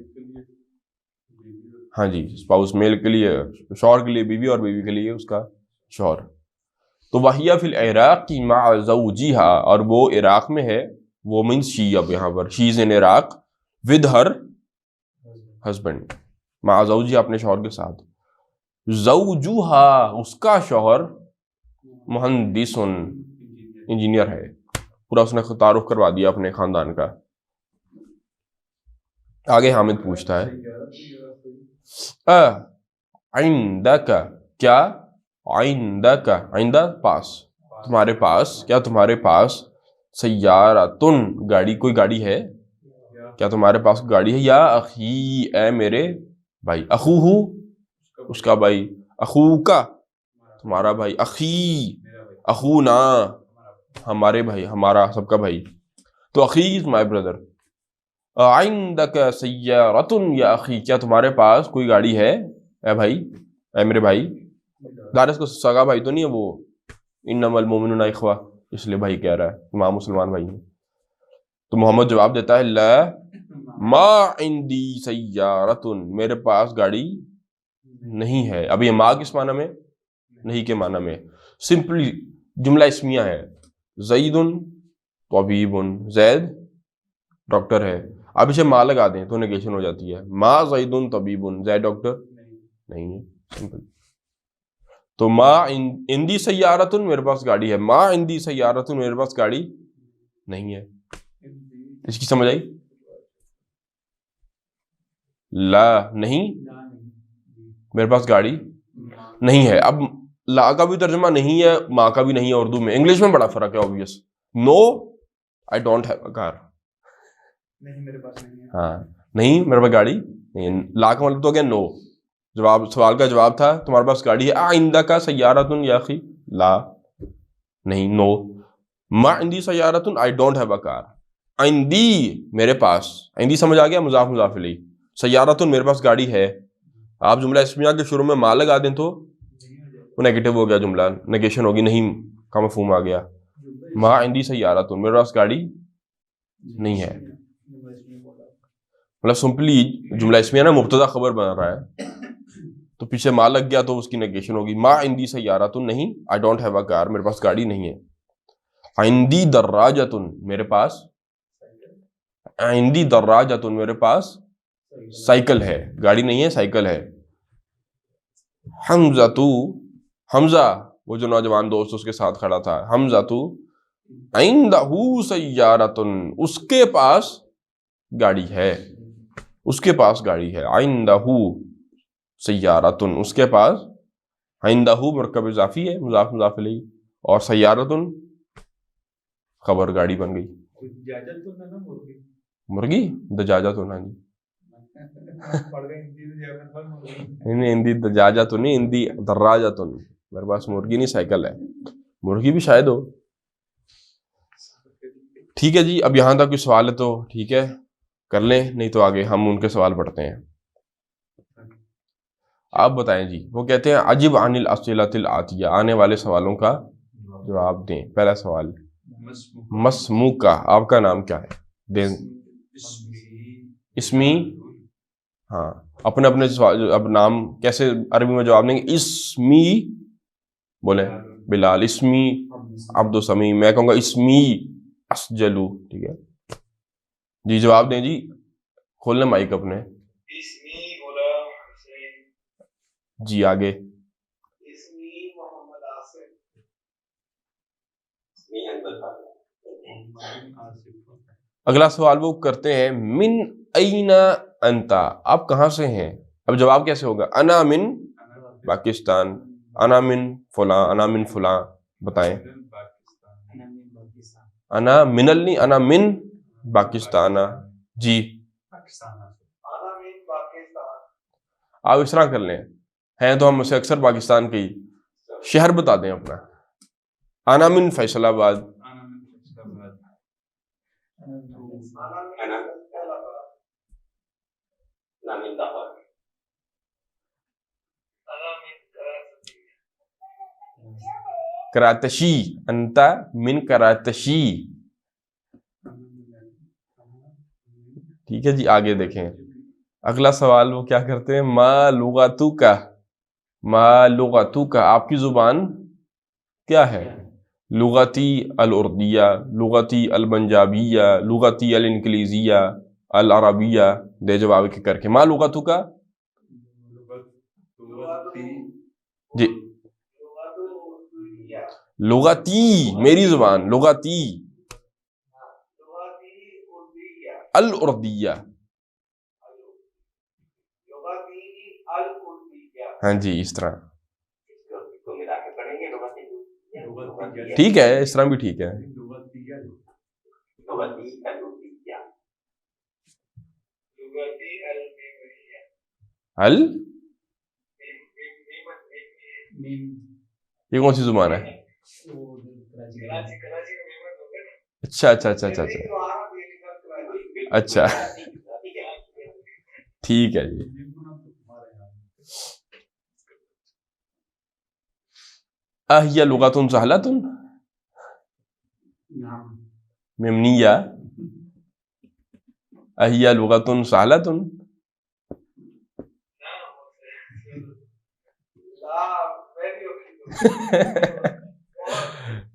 ہاں جی، اسپاؤس میل کے لیے شوہر کے لیے بیوی، اور بیوی کے لیے اس کا شوہر. تو وہیا فی العراق مع زوجہا، اور وہ عراق میں ہے. وہ مینس شی، اب یہاں پر شی از ان عراق ود ہر ہسبینڈ، مع زوجہا اپنے شوہر کے ساتھ. زوجہا اس کا شوہر مہندس، انجینئر ہے. پورا اس نے تعارف کروا دیا اپنے خاندان کا. آگے حامد پوچھتا ہے عندک، کیا عندک، عندہ پاس، تمہارے پاس، کیا تمہارے پاس سیارتن گاڑی، کوئی گاڑی ہے؟ کیا تمہارے پاس گاڑی ہے؟ یا اخی، اے میرے بھائی. اخوہ اس کا بھائی، اخوکا تمہارا بھائی، اخی اخونا ہمارے بھائی، ہمارا سب کا بھائی. تو اخی از مائی بردر. عندک سیارۃ یا اخی، کیا تمہارے پاس کوئی گاڑی ہے اے بھائی، اے میرے بھائی. دارس کو سگا بھائی تو نہیں ہے وہ، انما المؤمنون اخوہ، اس لیے بھائی کہہ رہا ہے، تمام مسلمان بھائی ہیں. تو محمد جواب دیتا ہے لا ما عندی سیارۃ، میرے پاس گاڑی نہیں ہے. اب یہ ما کس معنی میں؟ نہیں کے معنی میں. سمپلی جملہ اسمیہ ہے. زید طبیب، زید ڈاکٹر ہے. اب اسے ما لگا دیں تو نیگیشن ہو جاتی ہے. ما زید طبیب، زید ڈاکٹر نہیں ہے. سمپل. تو ما عندی سیارۃ، میرے پاس گاڑی ہے. ما عندی سیارۃ، میرے پاس گاڑی نہیں ہے. اس کی سمجھ آئی؟ لا نہیں، میرے پاس گاڑی نہیں ہے. اب لا کا بھی ترجمہ نہیں ہے، ماں کا بھی نہیں ہے. اردو میں انگلش میں بڑا فرق ہے obvious. No I don't have a car. نہیں میرے پاس نہیں ہے. ہاں نہیں میرے پاس گاڑی نہیں. لا کا مطلب تو کیا نو. جواب سوال کا جواب تھا تمہارے پاس گاڑی ہے. آئندہ کا سیارتن یا اخی لا نہیں نو. ما عندی سیارتن آئی ڈونٹ ہیو اے کار. عندی میرے پاس. عندی سمجھ آ گیا مضاف مضاف الیہ. سیارتن میرے پاس گاڑی ہے. آپ جملہ اسمیہ کے شروع میں ما لگا دیں تو وہ نیگیٹو ہو گیا, جملہ نیگیشن ہوگی, نہیں کا مفہوم آ گیا. ما عندی سیارتن میرے پاس گاڑی نہیں ہے. مطلب سمپلی جملہ اسمیہ نا مبتدا خبر بنا رہا ہے تو پیچھے ما لگ گیا تو اس کی نیگیشن ہوگی. ما عندی سیارتن نہیں, آئی ڈونٹ ہیو اے کار, میرے پاس گاڑی نہیں ہے. عندی دراجتن میرے پاس. عندی دراجتن میرے پاس سائیکل ہے, گاڑی نہیں ہے سائیکل ہے. حمزہ حمزہ وہ جو نوجوان دوست اس کے ساتھ کھڑا تھا. حمزہ عندہ سیارتن اس کے پاس گاڑی ہے. اس کے پاس گاڑی ہے. عندہ سیارتن اس کے پاس. عندہ مرکب اضافی ہے مضاف مضاف الیہ اور سیارتن خبر گاڑی بن گئی. مرغی دجاجہ تو نہیں ہندی دجاجہ تو نہیں, ہندی دراجہ تو نہیں. میرے پاس مرغی نہیں سائیکل ہے. مرغی بھی شاید ہو. ٹھیک ہے جی, اب یہاں تک کوئی سوال ہے تو ٹھیک ہے کر لیں, نہیں تو آگے ہم ان کے سوال پڑھتے ہیں. آپ بتائیں جی. وہ کہتے ہیں عجب عن الاسئلۃ الآتیہ, آنے والے سوالوں کا جواب دیں. پہلا سوال مسموک کا, آپ کا نام کیا ہے؟ دیں. اسمی, ہاں اپنے اپنے اب نام کیسے عربی میں جواب دیں گے؟ اسمی بولیں بلال, اسمی عبد السمیع, میں کہوں گا اسمی اسجلو. ٹھیک ہے جی, جواب دیں جی, کھول لیں مائک اپنے. جی آگے. اگلا سوال وہ کرتے ہیں من اینا انتا, آپ کہاں سے ہیں؟ اب جواب کیسے ہوگا؟ انا من پاکستان, انا من فلاں, انا من فلاں. بتائیں. انا من نہیں, انا من پاکستان. جی آپ اس طرح کر لیں, ہیں تو ہم اسے اکثر پاکستان کے ہی. شہر بتا دیں اپنا. انا من فیصل آباد. کراتشی, انتا من کراتشی. ٹھیک ہے جی, آگے دیکھیں. اگلا سوال وہ کیا کرتے ہیں, ما لغتک, ما لغتک, آپ کی زبان کیا ہے؟ لغتی الاردیہ, لغتی البنجابیہ, لغتی الانگلیزیہ, العربیہ. دے جواب کے کر کے. ما لغتک جی, لغتی میری زبان, لغتی الاردیہ. ہاں جی اس طرح ٹھیک ہے, اس طرح بھی ٹھیک ہے. یہ کون سی زبان ہے؟ اچھا اچھا اچھا اچھا اچھا ٹھیک ہے جی. اہی لغت سہلۃ ممنیہ, اہی لغت سہلۃ.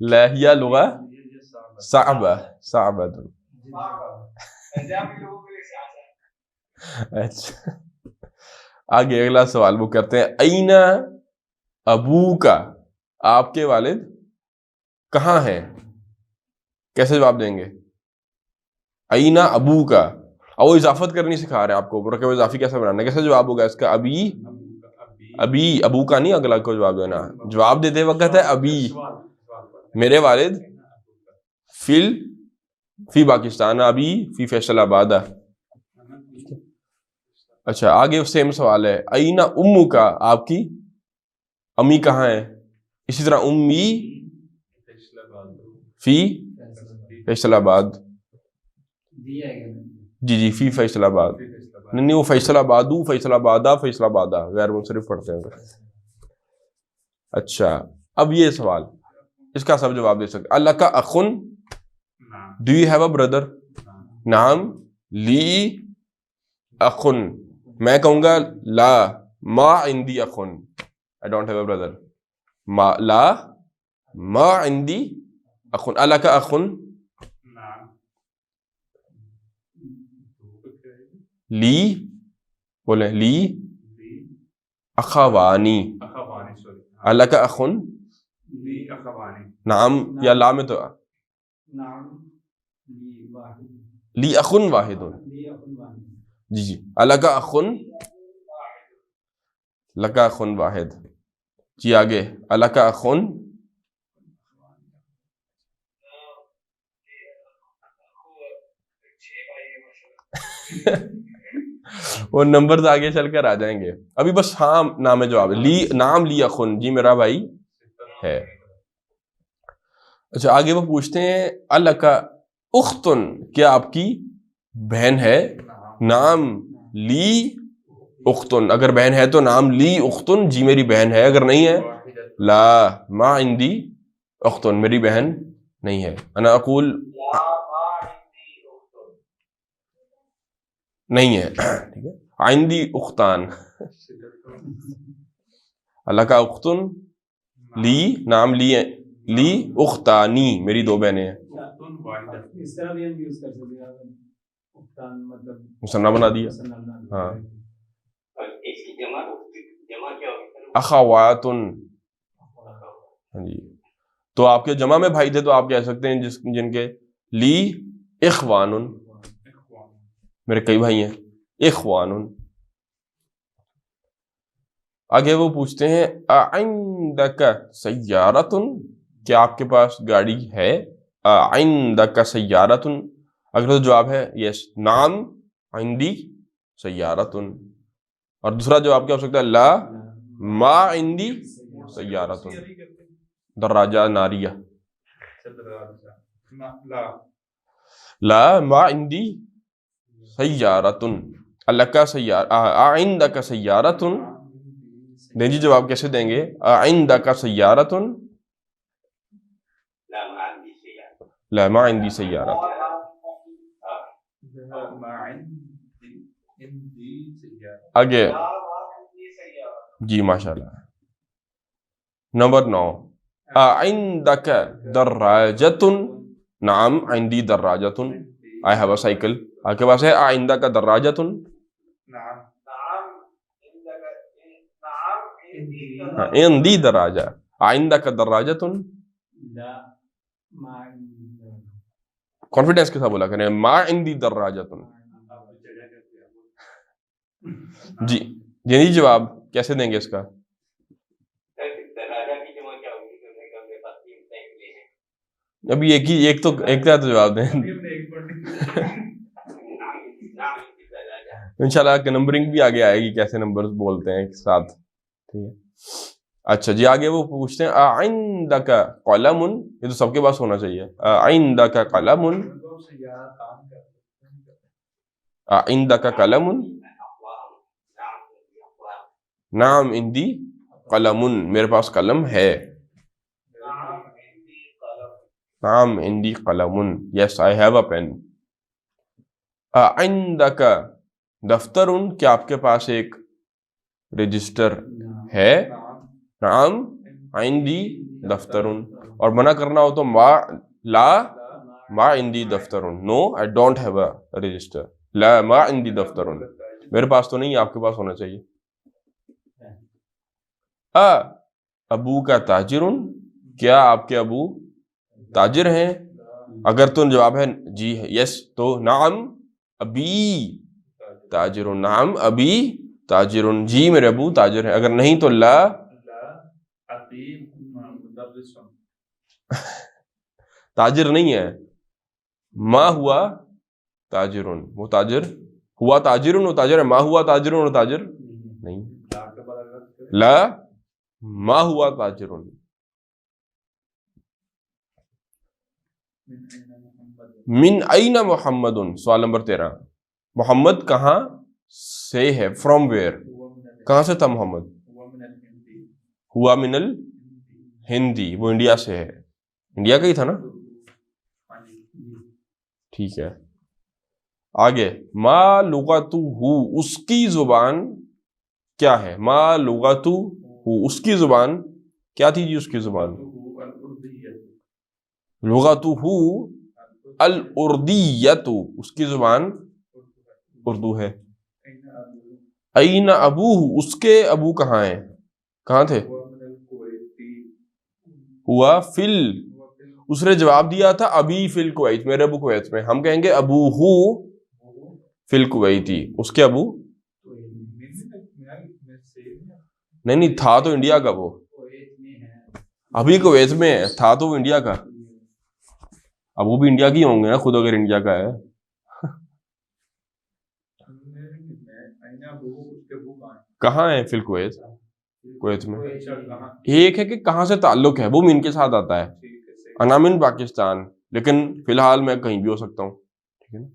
لا ہی لغہ صعبہ صعبۃ. اچھا آگے اگلا سوال وہ کرتے ہیں این ابوک, آپ کے والد کہاں ہیں؟ کیسے جواب دیں گے؟ این ابوک, اور وہ اضافت کرنی سکھا رہے ہیں آپ کو, مرکب اضافی کیسے بنانا ہے, کیسے جواب ہوگا اس کا؟ ابی, ابی ابو کا نہیں, اگلا کو جواب دینا. جواب دیتے وقت ہے ابی, میرے والد, فل فی پاکستان ابھی فی فیصل آباد. اچھا آگے سیم سوال ہے. اینا امو کا, آپ کی امی کہاں ہے؟ اسی طرح امی فی فیصل آباد. جی فی فیصل آباد. نہیں وہ فیصل آبادو فیصل آبادہ فیصل آبادہ غیر منصرف پڑھتے ہیں. اچھا اب یہ سوال اس کا سب جواب دے سکتے. اللہ کا اخن, do you have a brother? نعم لی اخن. میں کہوں گا لا ما عندی اخن, I don't have a brother. ما لا ما عندی اخن. اللہ کا اخن لی بولیں لی اخوانی. اللہ کا اخن نعم یا لا میں تو لی اخن واحد. جی اللہ کا اخن لکا اخن واحد. جی آگے اللہ کا اخن وہ نمبرز آگے چل کر آ جائیں گے, ابھی بس ہاں نام جواب لی نام لی اخن, جی میرا بھائی ہے. اچھا آگے وہ پوچھتے ہیں اللہ کا اختن, کیا آپ کی بہن ہے؟ نام لی اختن, اگر بہن ہے تو نام لی اختن, جی میری بہن ہے. اگر نہیں ہے لا ما عندی اختن, میری بہن نہیں ہے. انا اقول نہیں ہے, ٹھیک ہے. عندی اختان, اللہ کا اختن لی نام لی اختانی, میری دو بہنیں ہیں. مسنہ بنا دیا. ہاں اخواتن. جی تو آپ کے جمع میں بھائی تھے تو آپ کہہ سکتے ہیں جن کے لی اخوانن, میرے کئی بھائی ہیں اخوانن. آگے وہ پوچھتے ہیں اعندک سیارتن, کیا آپ کے پاس گاڑی ہے؟ اعندک سیارتن, اگر تو جواب ہے یس نعم عندی سیارتن. اور دوسرا جواب کیا ہو سکتا ہے؟ لا ما عندی سیارتن. دراجہ ناریہ. لا ما عندی سیارتن. اللہ کا اعندک سیارتن. دیں جی جواب کیسے دیں گے؟ اعندک سیارتن لا ما عندی سیارتن. آگے جی ماشاءاللہ. نمبر 9 اعندک دراجتن. نعم عندی دراجتن, I have a cycle. آپ کے پاس ہے اعندک دراجتن؟ عندی دراجہ. اعندک دراجتن کانفیڈنس کے ساتھ بولا کریں, ما عندی دراجتن. جی یعنی جواب کیسے دیں گے اس کا؟ ابھی ایک تو جواب دیں انشاءاللہ. نمبرنگ بھی آگے آئے گی, کیسے نمبر بولتے ہیں ایک ساتھ, ٹھیک ہے. اچھا جی آگے وہ پوچھتے ہیں اعندک قلم. یہ تو سب کے پاس ہونا چاہیے. اعندک قلم اعندک قلم. نعم عندی قلم, میرے پاس قلم ہے. نعم عندی قلم, یس I have a pen. اعندک دفتر, کیا آپ کے پاس ایک رجسٹر ہے؟ نعم عندی دفتر. اور منع کرنا ہو تو لا ما عندی دفتر. نو I don't have a register. لا ما عندی دفتر, میرے پاس تو نہیں, آپ کے پاس ہونا چاہیے. ابو کا تاجر, کیا آپ کے ابو تاجر ہیں؟ اگر تو جواب ہے جی یس تو نعم ابی تاجر. نعم ابی تاجر, جی میرے ابو تاجر ہیں. اگر نہیں تو لا تاجر نہیں ہے. ما ہوا تاجرن، وہ تاجر ہوا تاجرن، وہ تاجر ہے. ما ہوا تاجرن، وہ تاجر نہیں. لا ما ہوا تاجرن. من این محمد، سوال نمبر 13. محمد کہاں سے ہے؟ فرام ویئر، کہاں سے تھا محمد؟ ہوا من الہندی، وہ انڈیا سے ہے. انڈیا کا ہی تھا نا؟ ٹھیک ہے. آگے ما لغتہ، اس کی زبان کیا ہے؟ ما لغتہ، اس کی زبان کیا تھی جی؟ اس کی زبان لغتہ الاردیۃ، اس کی زبان اردو ہے. این ابوہ، اس کے ابو کہاں ہیں؟ کہاں تھے؟ ہوا فل، اس نے جواب دیا تھا ابھی فل کویت، میرے ابو کویت میں. ہم کہیں گے ابوہ فل کویتی، اس کے ابو نہیں تھا تو انڈیا کا، وہ ابھی کویت میں ہے، تھا تو وہ انڈیا کا. اب وہ بھی انڈیا کی ہوں گے نا خود، اگر انڈیا کا ہے. کہاں ہے فی الکویت؟ کویت میں. ایک ہے کہ کہاں سے تعلق ہے، وہ من کے ساتھ آتا ہے. انا من پاکستان، لیکن فی الحال میں کہیں بھی ہو سکتا ہوں. ٹھیک ہے نا؟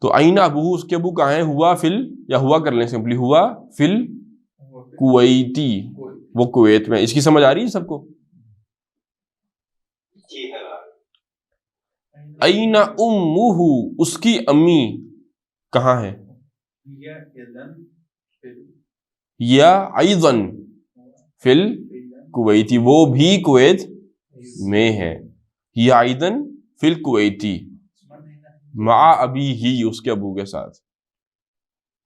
تو این ابوہ، اس کے ابو کہاں ہیں؟ ہوا فل، یا ہوا کر لیں سمپلی، ہوا فل کویتی، وہ کویت میں. اس کی سمجھ آ رہی ہے سب کو؟ این امہ، اس کی امی کہاں ہے؟ یا ایضاً فل کویتی، وہ بھی کویت میں ہے. یا ایضاً فل کویتی مع ابیہ، اس کے ابو کے ساتھ.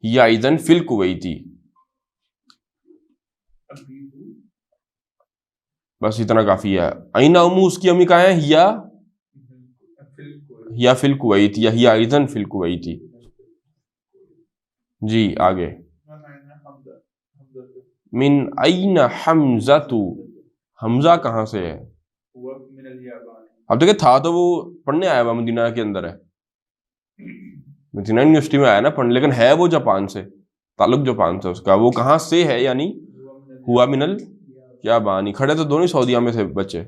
یا ایضاً فل کویتی، بس اتنا کافی ہے. این امہ، اس کی امی کہاں ہے؟ یا فی الکویت، یا ایضاً فی الکویتی. جی آگے. من این حمزۃ، حمزہ کہاں سے ہے؟ اب دیکھیں تھا تو وہ پڑھنے آیا ہوا مدینہ کے اندر ہے، مدینہ یونیورسٹی میں آیا نا پڑھنے، لیکن ہے وہ جاپان سے، تعلق جاپان سے اس کا. وہ کہاں سے ہے؟ یعنی ہوا من الیابانی. کھڑے تو دونوں سعودیہ میں تھے بچے.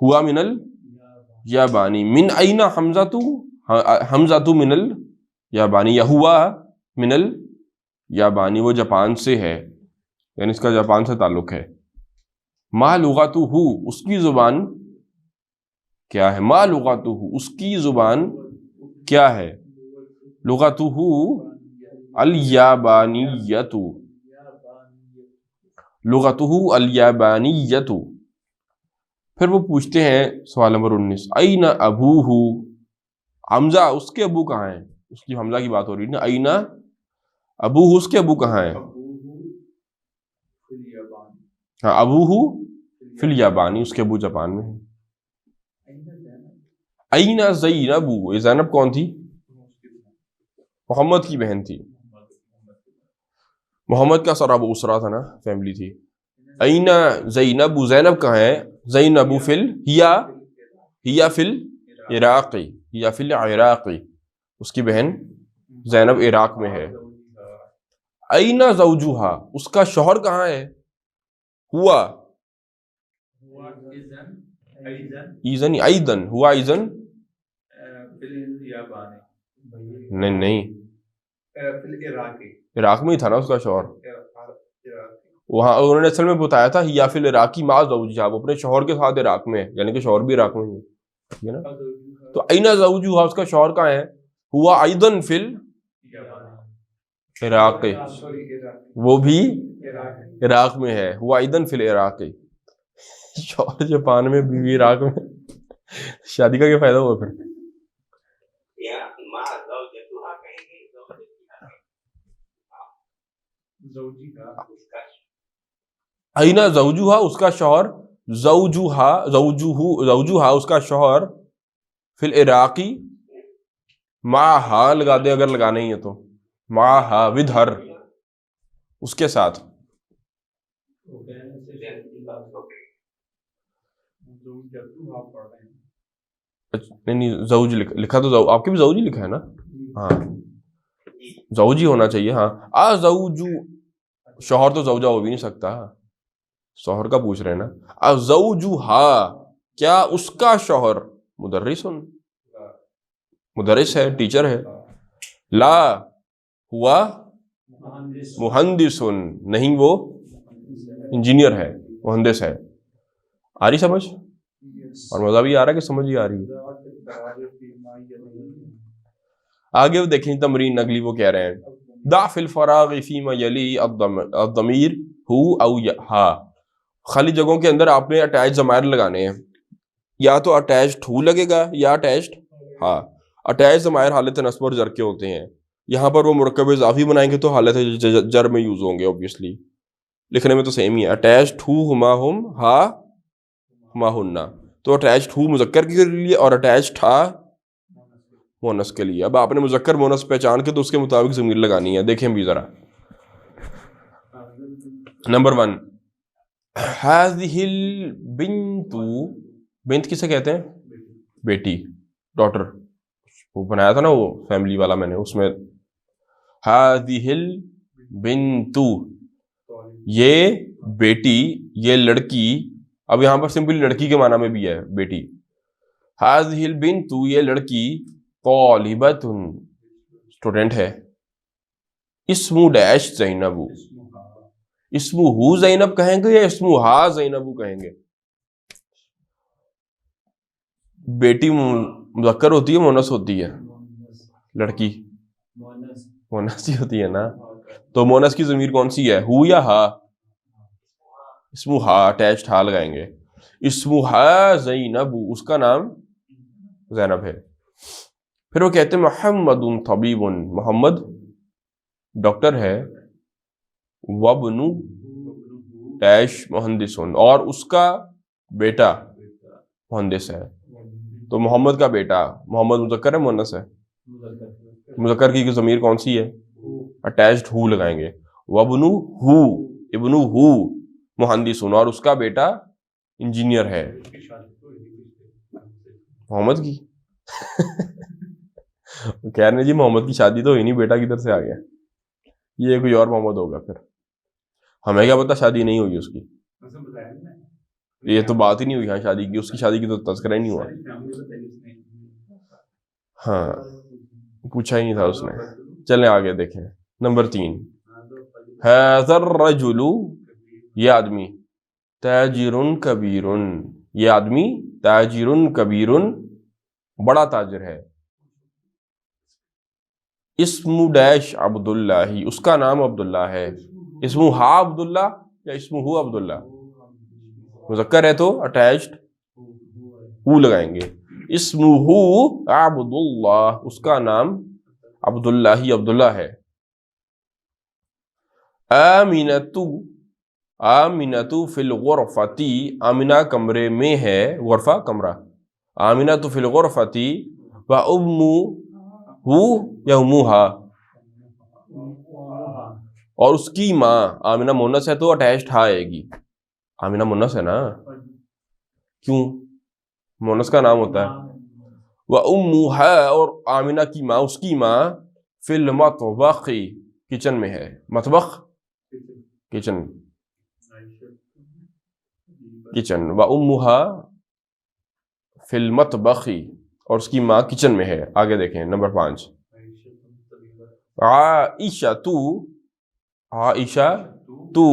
ہوا من الیابانی. من این حمزۃ، حمزۃ من الیابانی، یا ہوا من الیابانی، وہ جاپان سے ہے، یعنی اس کا جاپان سے تعلق ہے. ما لغتہ، اس کی زبان کیا ہے؟ ما لغتہ، اس کی زبان کیا ہے؟ لغتہ الیابانیۃ، لغتہ الیابانیۃ. پھر وہ پوچھتے ہیں سوال نمبر 19. این ابوہ، حمزہ اس کے ابو کہاں ہیں؟ اس کی حمزہ کی بات ہو رہی ہے نا. این ابوہ، اس کے ابو کہاں ہیں؟ ہاں ابوہ فی الیابانی، اس کے ابو جاپان میں ہیں. این زینب، زینب کون تھی؟ محمد کی بہن تھی. محمد کا سارا ابو اسرا تھا نا، فیملی تھی. این زینب، زینب کہاں ہے؟ زینب فل، ہیا فل عراقی، یا فل عراقی، اس کی بہن زینب عراق میں ہے. این زوجہا، اس کا شوہر کہاں ہے؟ ہوا ایزن، ایدن، ہوا ایزن، نہیں عراق میں ہی تھا نا اس کا شوہر. وہاں انہوں نے اصل میں بتایا تھا یا فی العراقی مع زوجہا، وہ اپنے شوہر کے ساتھ عراق میں ہے، یعنی کہ شوہر بھی عراق میں ہی ہے. ٹھیک ہے نا؟ تو این زوجہا، اس کا شوہر کہاں ہے؟ ہوا ایضاً فی العراق، وہ بھی عراق میں ہے. ہوا ایضاً فی العراق، شوہر جاپان میں، بیوی عراق میں. شادی کا کیا فائدہ ہوا پھر؟ اینا زوجہا، اس کا شوہر، زوجہا اس کا شوہر، فی العراقی، معہا لگا دے اگر لگانا ہی ہے تو، معہا ود ہر، اس کے ساتھ. نہیں نہیں زوج لکھا تو آپ کے بھی زوج ہی لکھا ہے نا؟ ہاں زوج ہی ہونا چاہیے. ہاں زوجو شوہر تو زوجہ ہو بھی نہیں سکتا, شوہر کا پوچھ رہے ہیں نا. زوجھا کیا اس کا شوہر مدرس ہے, ٹیچر ہے. لا ہوا مہندس نہیں وہ انجینئر ہے, مہندس ہے. آ رہی سمجھ؟ اور مزہ بھی آ رہا ہے کہ سمجھ ہی آ رہی ہے؟ آگے وہ دیکھیں تمرین اگلی وہ کہہ رہے ہیں ضع فی الفراغ فیما یلی الضمیر ہو او ہا. خالی جگہوں کے اندر آپ نے اٹیچ ضمائر لگانے ہیں, یا تو اٹیچڈ ہو لگے گا یا اٹیچڈ ہا. اٹیچ ضمائر حالت نصب اور جر کے ہوتے ہیں, یہاں پر وہ مرکب اضافی بنائیں گے تو حالت جر میں یوز ہوں گے, اوبویسلی لکھنے میں تو سیم ہی ہے. اٹیچڈ ہو ہما ہم ہا ہما ہننا, تو اٹیچڈ ہو مذکر کے لیے اور اٹیچڈ ہا مونس کے لیے. اب آپ نے مذکر مونس پہچان کے تو اس کے مطابق ضمیر لگانی ہے. دیکھیں بھی ذرا نمبر 1 هذه البنت, بنت کسے کہتے ہیں؟ بیٹی, ڈاٹر. وہ بنایا تھا نا وہ فیملی والا میں نے, اس میں هذه البنت یہ بیٹی, یہ لڑکی. اب یہاں پر سمپل لڑکی کے معنی میں بھی ہے بیٹی. هذه البنت یہ لڑکی طالبۃ اسٹوڈنٹ ہے. اسم ڈیش زینب, اسم ہو زینب کہیں گے یا اسم ہا زینب کہیں گے؟ بیٹی مذکر ہوتی ہے مونس ہوتی ہے؟ لڑکی مونس ہی ہوتی ہے نا. تو مونس کی ضمیر کون سی ہے, ہو یا ہا؟ اسم ہا, اٹیچڈ ہا لگائیں گے. اسم ہا زینب, اس کا نام زینب ہے. پھر وہ کہتے ہیں محمد طبیب, محمد ڈاکٹر ہے. وابن ڈیش مہندس, اور اس کا بیٹا مہندس ہے. تو محمد کا بیٹا, محمد مذکر ہے مؤنث ہے؟ مذکر کی ضمیر کون سی ہے؟ اٹیچڈ ہو لگائیں گے. وابن ہو, ابن ہو مہندس, اور اس کا بیٹا انجینئر ہے. محمد کی کہہ رہے ہیں جی محمد کی شادی تو ہوئی نہیں, بیٹا کدھر سے آ گیا؟ یہ کوئی اور محمد ہوگا. پھر ہمیں کیا پتا شادی نہیں ہوئی اس کی, یہ تو بات ہی نہیں ہوئی. ہاں شادی کی, اس کی شادی کی تو تذکرہ ہی نہیں ہوا. ہاں پوچھا ہی نہیں تھا اس نے. چلیں آگے دیکھیں. نمبر 3 ھذا الرجل یہ آدمی, تاجر کبیر, یہ آدمی تاجر کبیر بڑا تاجر ہے. اسم ڈیش عبداللہ, اس کا نام عبداللہ ہے. اسم ہا عبداللہ یا اسم ہو عبداللہ؟ مذکر ہے تو اٹیچڈ ہو لگائیں گے. اسم ہو عبداللہ, اس کا نام عبداللہ ہی عبداللہ ہے. آمینتو, آمینتو فی الغرفتی, آمینہ کمرے میں ہے, غرفہ کمرہ. آمینتو فی الغرفتی و امو ہو یا اموہا, اور اس کی ماں. آمینہ مونس ہے تو اٹیچڈ ہا آئے گی. آمینہ مونس ہے نا, کیوں مونس کا نام ہوتا ہے. و اموہا, اور آمینہ کی ماں, اس کی ماں فی المطبخ کچن میں ہے. مطبخ کچن, کچن. و اموہا فی المطبخ, اور اس کی ماں کچن میں ہے. آگے دیکھیں نمبر 5 عائشہ تو, عائشہ تو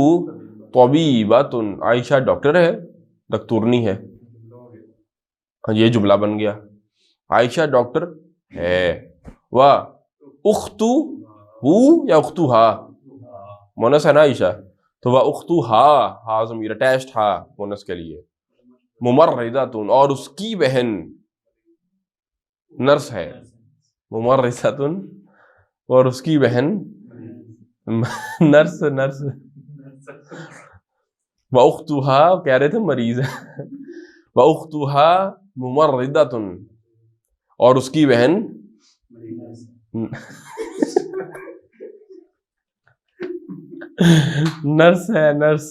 طبیبۃ, عائشہ ڈاکٹر ہے, دکتورنی ہے. یہ جملہ بن گیا, عائشہ ڈاکٹر ہے. و اختو ہو یا اختو ہا, مونس ہے نا عائشہ, تو وہ اختو ہا, ہا ضمیر اٹیچڈ ہا مونس کے لیے. ممرضۃ, اور اس کی بہن نرس ہے. ممرضۃ, اور اس کی بہن نرس, نرس. وَأُخْتُهَا کہہ رہے تھے مریض ہے. وَأُخْتُهَا مُمَرِّضَةٌ, اور اس کی بہن نرس ہے, نرس.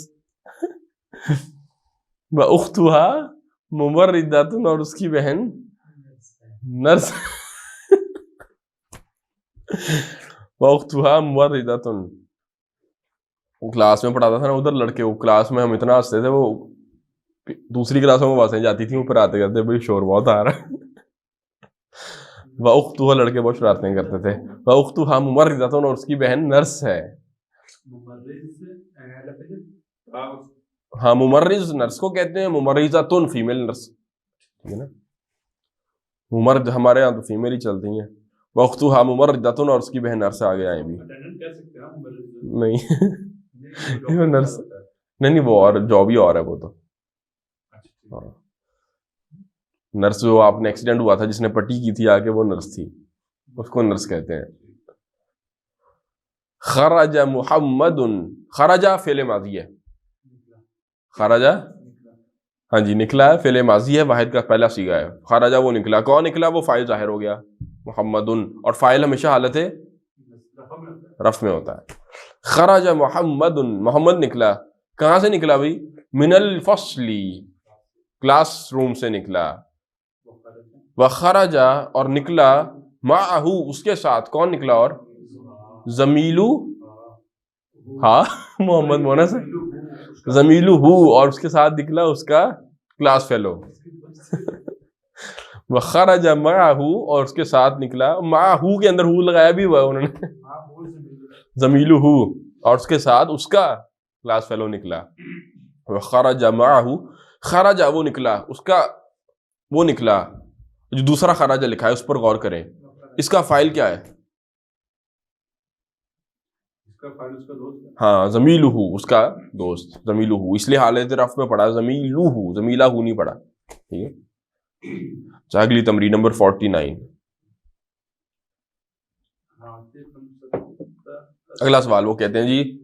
وَأُخْتُهَا مُمَرِّضَةٌ, اور اس کی بہن نرس وَأُخْتُهَا مُمَرِّضَةٌ. وہ کلاس میں پڑھاتا تھا نا ادھر لڑکے, وہ کلاس میں ہم اتنا ہنستے تھے, وہ دوسری کلاسوں میں باتیں جاتی تھیں اوپر آتے کرتے بھائی شور بہت آ رہا ہے. وَأُخْتُهَا لڑکے بہت شرارتیں کرتے تھے. وَأُخْتُهَا مُمَرِّضَةٌ اور اس کی بہن نرس ہے. ہاں ممرض نرس کو کہتے ہیں, ممرضۃ فیمیل نرس, ٹھیک ہے نا. ممرض ہمارے یہاں تو فیمیل ہی چلتی ہیں. وَأُخْتُهَا مُمَرِّضَةٌ اور اس کی بہن نرس آگے آئیں بھی نہیں نرس نہیں, وہ اور جاب ہی اور ہے وہ تو. ہاں نرس جو آپ نے ایکسیڈنٹ ہوا تھا جس نے پٹی کی تھی آگے, وہ نرس تھی, اس کو نرس کہتے ہیں. خرج محمد, خرجہ فعل ماضی ہے, خرجہ ہاں جی نکلا ہے, فعل ماضی ہے, واحد کا پہلا صیغہ ہے. خرجہ وہ نکلا, کون نکلا, وہ فاعل ظاہر ہو گیا محمد, اور فاعل ہمیشہ حالت رفع میں ہوتا ہے. خرج محمد, محمد نکلا, کہاں سے نکلا بھائی, من الفصل, کلاس روم سے نکلا. وخرج اور نکلا, معہ اس کے ساتھ, کون نکلا, اور زمیلو, ہاں محمد مونس زمیلو ہو, اور اس کے ساتھ نکلا اس کا کلاس فیلو. وخرج معہ اور اس کے ساتھ نکلا, معہ کے اندر ہو لگایا بھی ہوا انہوں نے, زمیلو ہو اور اس کے ساتھ اس کا کلاس فیلو نکلا. وخرج معہ, خرج وہ نکلا, اس کا وہ نکلا, جو دوسرا خراجہ لکھا ہے اس پر غور کریں, اس کا فاعل کیا ہے, ہاں زمیلہ, اس کا دوست, زمیلہ, اس لیے حالت رفع میں پڑھا زمیلہ, زمیلہ نہیں پڑھا. ٹھیک ہے, اگلی تمرین نمبر 49. اگلا سوال وہ کہتے ہیں جی,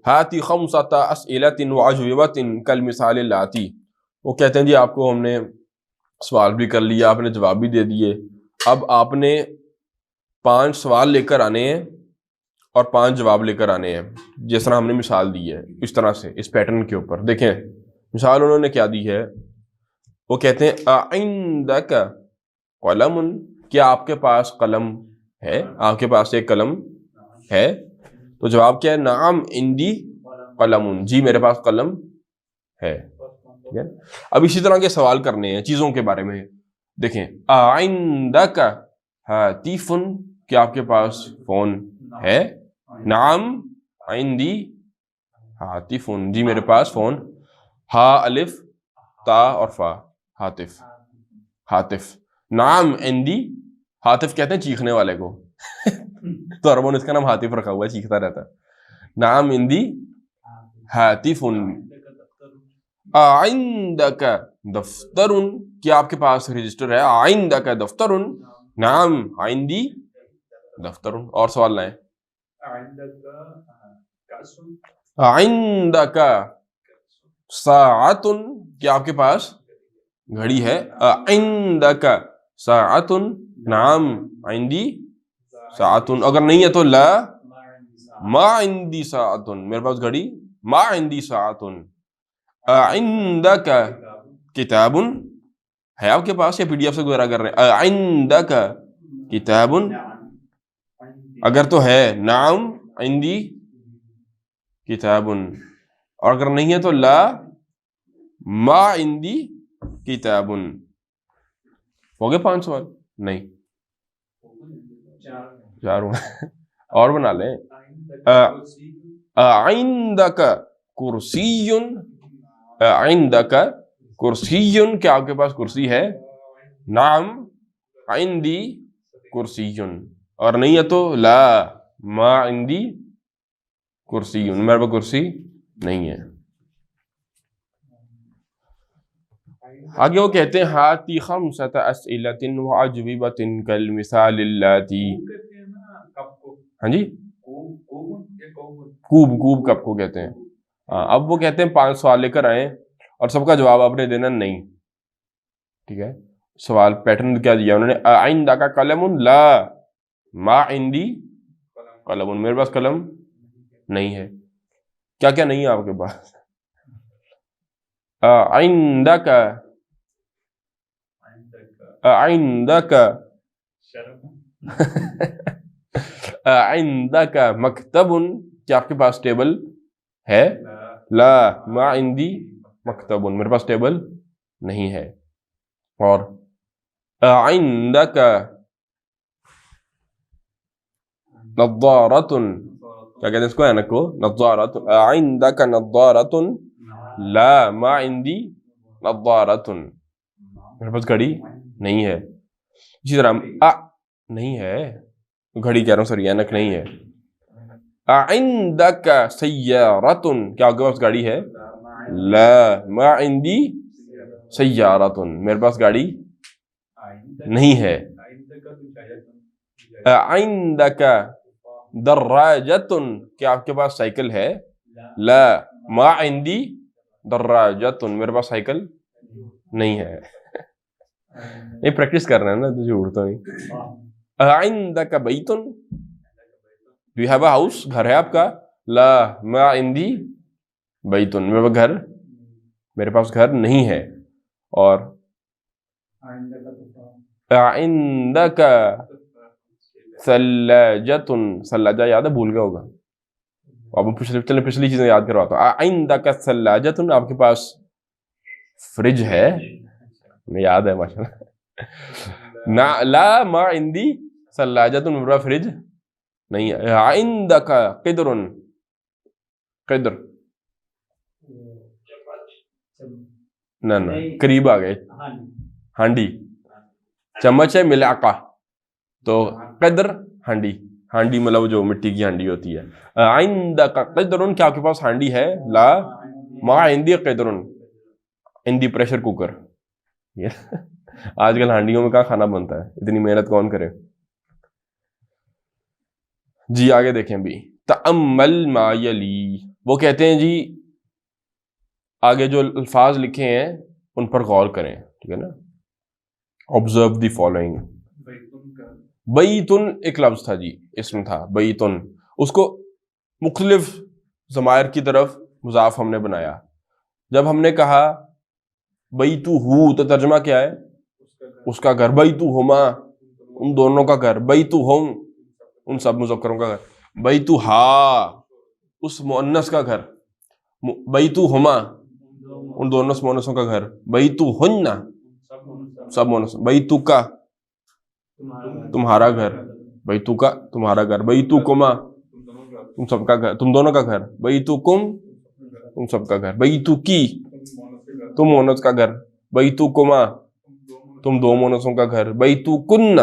ہاتی خمسۃ اسئلۃ واجوبۃ کالمثال اللاتی. وہ کہتے ہیں جی آپ کو ہم نے سوال بھی کر لیا, آپ نے جواب بھی دے دیے, اب آپ نے 5 سوال لے کر آنے ہیں اور 5 جواب لے کر آنے ہیں, جس طرح ہم نے مثال دی ہے اس طرح سے, اس پیٹرن کے اوپر. دیکھیں مثال انہوں نے کیا دی ہے, وہ کہتے ہیں عندک قلم, کیا آپ کے پاس قلم ہے, آپ کے پاس ایک قلم ہے. تو جواب کیا ہے, نعم عندی قلم, جی میرے پاس قلم ہے. ٹھیک ہے, اب اسی طرح کے سوال کرنے ہیں چیزوں کے بارے میں. دیکھیں عندک ہاتف, کیا آپ کے پاس فون ہے, نعم عندی ہاتف, جی میرے پاس فون, ہا الف تا اور فا, ہاتف, ہاتف. نعم عندی, ہاتف کہتے ہیں چیخنے والے کو, تو عربوں نے اس کا نام ہاتف رکھا ہوا ہے, چیختا رہتا ہے. نعم عندی ہاتف, عندک دفتر, کیا آپ کے پاس رجسٹر ہے, عندک دفتر, نعم عندی دفتر. اور سوال لائیں, عندک ساعۃ, کیا آپ کے پاس گھڑی ہے, عندک ساعۃ, نعم عندی ساعۃ. اگر نہیں ہے تو لا ما عندی ساعۃ, میرے پاس گھڑی, ما عندی ساعۃ. عندک کتاب, ہے آپ کے پاس, یا پی ڈی ایف سے گزارا کر رہے ہیں, عندک کتاب, اگر تو ہے نعم عندی کتاب, اور اگر نہیں ہے تو لا ما عندی کتاب. ہو گئے 5 سوال, نہیں 4 اور بنا لیں. عندک کرسی, عندک کرسی, کیا آپ کے پاس کرسی ہے, نعم عندی کرسی, اور نہیں ہے تو لا ما عندی کرسی, میرے پاس کرسی نہیں ہے. آگے وہ کہتے ہیں ہاتی خمسۃ اسئلۃ واجوبۃ کالمثال اللاتی. ہاں جی, کوب, کوب کب کو کہتے ہیں. اب وہ کہتے ہیں 5 سوال لے کر آئیں اور سب کا جواب آپ نے دینا نہیں. ٹھیک ہے, سوال پیٹرن کیا دیا انہوں نے, عندک قلم, لا ما عندی قلم, میرے پاس قلم نہیں ہے. کیا کیا نہیں ہے آپ کے پاس, عندک عندك عندك مکتب، کیا آپ کے پاس ٹیبل ہے؟ لا ما عندی مکتب، میرے پاس ٹیبل نہیں ہے. اور عندك نظارۃ، کیا کہتے ہیں اس کو، اینک کو، نظارۃ. عندك نظارۃ لا ما عندي نظارۃ، میرے پاس گھڑی نہیں ہے. اسی طرح نہیں ہے، گھڑی کہہ رہا ہوں، سوری اینک نہیں ہے. عندك سیارۃ، کیا آپ کے پاس گاڑی ہے؟ لا ما عندي سیارۃ، میرے پاس گاڑی نہیں ہے. عندك دراجۃ، کیا آپ کے پاس سائیکل ہے؟ لا ما عندي دراجۃ، میرے پاس سائیکل نہیں ہے. یہ پریکٹس کر رہے ہیں نا تو جھوٹ تو نہیں. عندك بیت، do you have a house, گھر ہے آپ کا؟ لا ما عندي بیت، میرے پاس گھر نہیں ہے. اور عندك ثلاجۃ، ثلاجہ یاد ہے؟ بھول گیا ہوگا. اب پچھلی چیزیں یاد کرواتا ہوں. عندك ثلاجۃ، آپ کے پاس فریج ہے؟ یاد ہے ماشاء اللہ. لا ما عندي ثلاجۃ، میرے پاس فریج نہیں ہے. عندك قدر، قدر نہ قریب آ گئے، ہانڈی. چمچ ہے ملعقہ، تو قدر ہانڈی، ہانڈی مطلب جو مٹی کی ہانڈی ہوتی ہے. عندك قدر، کیا آپ کے پاس ہانڈی ہے؟ لا ما عندي قدر، عندي پریشر کوکر. آج کل ہانڈیوں میں کہاں کھانا بنتا ہے، اتنی محنت کون کرے. جی آگے دیکھیں بھی. تأمل ما یلی، وہ کہتے ہیں جی آگے جو الفاظ لکھے ہیں ان پر غور کریں، ٹھیک ہے نا. observe the following. بیتن ایک لفظ تھا جی، اسم تھا بیتن، اس کو مختلف ضمائر کی طرف مضاف ہم نے بنایا. جب ہم نے کہا بیتہ، تو ترجمہ کیا ہے؟ اس کا گھر. بیتہما، ان دونوں کا گھر. بیتہم، ان سب مذکروں کا گھر. بیتہا، اس مؤنث کا گھر. بیتہما، ان دونوں مؤنثوں کا گھر. بیتہن، سب مؤنث. بیتکا، تمہارا گھر. بیتکا، تمہارا گھر. بیتکما، تم سب کا گھر، تم دونوں کا گھر. بیتکم، تم سب کا گھر. بیتکی، تم مؤنث کا گھر. بیتکما، تم دو مؤنثوں کا گھر. بیتکن،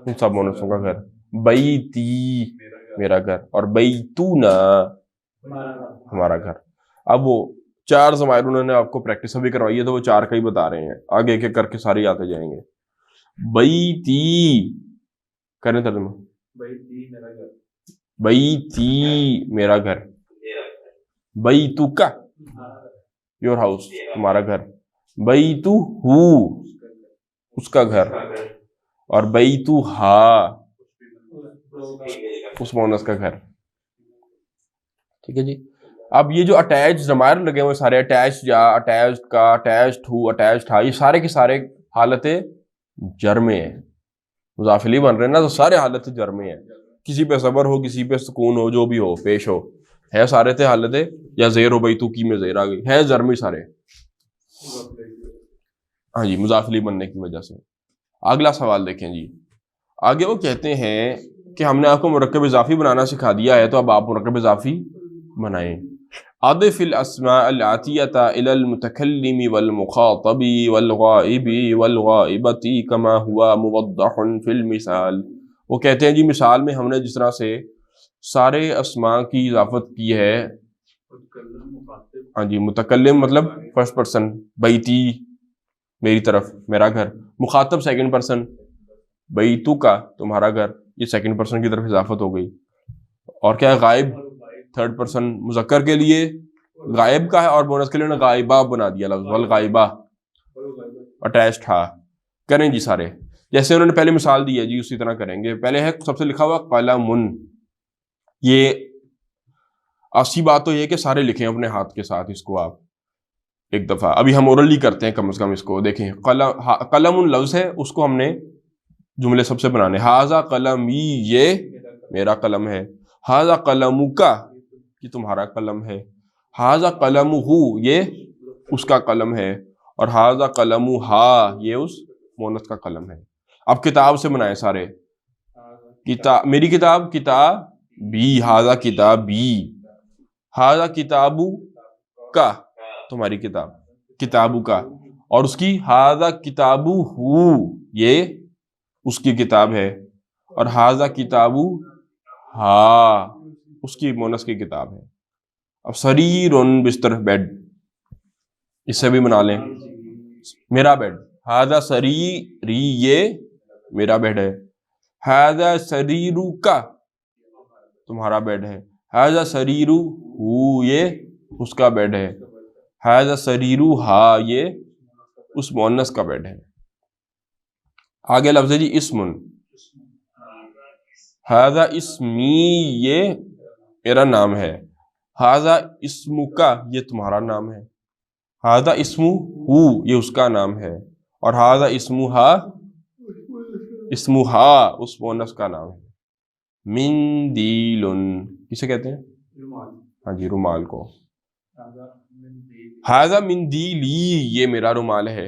تم سب مؤنثوں کا گھر. بیتی، میرا گھر. اور بیتونا، ہمارا گھر. اب وہ چار ضمائر انہوں نے آپ کو پریکٹس ابھی کروائی ہے تو وہ چار کا ہی بتا رہے ہیں، آگے ایک ایک کر کے ساری آتے جائیں گے. بیتی کریں ترجمہ. بیتی میرا گھر. بیتکا یور ہاؤس، تمہارا گھر. بیتہ اس کا گھر. اور بیتہا اس مؤنث کا گھر. ٹھیک ہے جی. اب یہ جو اٹیچ ضمائر لگے ہوئے سارے، اٹیچ جا، اٹیچ کا، اٹیچ ٹو، اٹیچ تھا، یہ سارے کے سارے حالت جر میں ہیں. مضاف الیہ بن رہے ہیں نا، تو سارے حالت جر میں ہیں. کسی پہ صبر ہو، کسی پہ سکون ہو، جو بھی ہو پیش ہو، ہے سارے تھے حالت یا زیر ہو. بیتوکی میں زیر آ گئی، ہے زر میں سارے. ہاں جی، مضاف الیہ بننے کی وجہ سے. اگلا سوال دیکھیں جی. آگے وہ کہتے ہیں کہ ہم نے آپ کو مرکب اضافی بنانا سکھا دیا ہے، تو اب آپ مرکب اضافی بنائیں. اضف الاسماء الآتیۃ الی المتکلم والمخاطب والغائب والغائبۃ کما ہوا موضح فی المثال. وہ کہتے ہیں جی مثال میں ہم نے جس طرح سے سارے اسماء کی اضافت کی ہے. ہاں جی، متکلم مطلب فرسٹ پرسن، بیتی میری طرف، میرا گھر. مخاطب سیکنڈ پرسن، بیتو کا تمہارا گھر، یہ سیکنڈ پرسن کی طرف اضافت ہو گئی. اور کیا ہے؟ غائب تھرڈ پرسن مذکر کے لیے غائب کا ہے، اور مؤنث کے لیے غائبہ بنا دیا لفظ، والغائبہ اٹیچ تھا. کریں جی سارے جیسے انہوں نے پہلے مثال دی ہے جی اسی طرح کریں گے. پہلے ہے سب سے لکھا ہوا قلم. یہ اسی بات تو یہ کہ سارے لکھیں اپنے ہاتھ کے ساتھ اس کو آپ. ایک دفعہ. ابھی ہم اورلی کرتے ہیں کم از کم اس کو. دیکھیں قلم لفظ ہے, اس کو ہم نے جملے سب سے بنانے. ھذا قلمی, یہ میرا قلم ہے. ھذا قلمک, یہ تمہارا قلم ہے. ھذا قلمہ, یہ اس کا قلم ہے. اور ھذا قلمھا, یہ اس مؤنث کا قلم ہے. اب کتاب سے بنائے سارے. کتاب, میری کتاب کتابی. ھذا کتابی. ھذا کتابک, تمہاری کتاب کتابو کا. اور اس کی ھذا کتابہ, یہ اس کی کتاب ہے. اور ھذا کتابہ, اس کی مؤنث کی کتاب ہے. اب سریر, بستر, بیڈ, اس سے بھی بنا لیں میرا بیڈ. ھذا سریری, یہ میرا بیڈ ہے. ھذا سریرک, تمہارا بیڈ ہے. ھذا سریرہ, یہ اس کا بیڈ ہے. ھذا سریرھا, یہ اس مؤنث کا بیڈ ہے. آگے لفظ ہے جی اسم. ھذا اسمی, یہ میرا نام ہے. ھذا اسمک, یہ تمہارا نام ہے. ھذا اسمہ, یہ اس کا نام ہے. اور ھذا اسمھا, اسمھا اس مؤنث کا نام ہے. مندیل, کسے کہتے ہیں؟ ہاں جی, رومال کو. ھذا مندیلی, یہ میرا رومال ہے.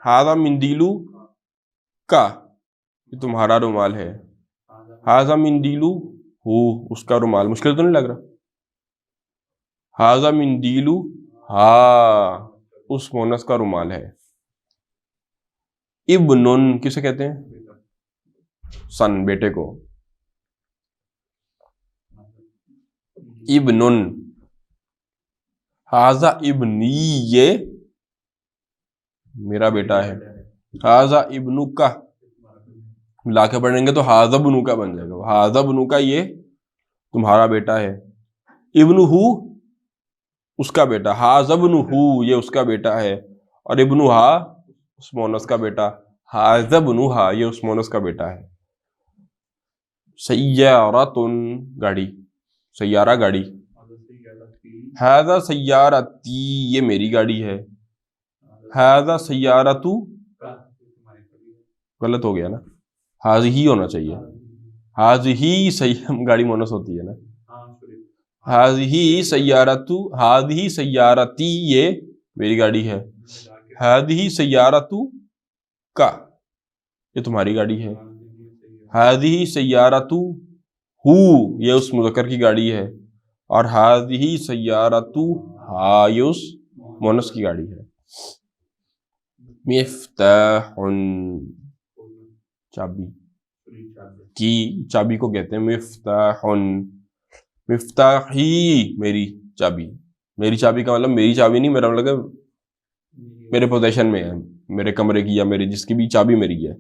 ھذا مندیلک, یہ تمہارا رومال ہے. ھذا مندیلہ, اس کا رومال. مشکل تو نہیں لگ رہا؟ ھذا مندیلھا, اس مؤنث کا رومال ہے. ابن, کسے کہتے ہیں؟ سن, بیٹے کو. ابن. ھذا ابنی, یہ میرا بیٹا ہے. ھذا ابنک, ملا کے پڑھیں گے تو ھذا ابنک بن جائے گا. ھذا ابنک, یہ تمہارا بیٹا ہے. ابنہ, اس کا بیٹا. ھذا ابنہ, یہ اس کا بیٹا ہے. اور ابنھا, اس مؤنث کا بیٹا. ھذا ابنھا, یہ اس مؤنث کا بیٹا ہے. سیارۃ, گاڑی. سیارہ, گاڑی. ھذا سیارتی, یہ میری گاڑی ہے. ھذا سیارۃ, غلط ہو گیا نا, ھذہ ہونا چاہیے. ھذہ گاڑی مؤنث ہوتی ہے نا. ھذہ سیارۃ, ھذہ سیارتی, یہ میری گاڑی ہے. ھذہ سیارۃ کا, یہ تمہاری گاڑی ہے. ھذہ سیارۃ یہ اس مذکر کی گاڑی ہے. اور ھذہ سیارۃ یہ اس مؤنث کی گاڑی ہے. مفتاح, چابی کی, چابی کو کہتے ہیں مفتاح. مفتاحی, میری چابی. میری چابی کا مطلب میری چابی نہیں, میرا مطلب میرے پوزیشن میں ہے, میرے کمرے کی یا میرے جس کی بھی چابی میری ہے,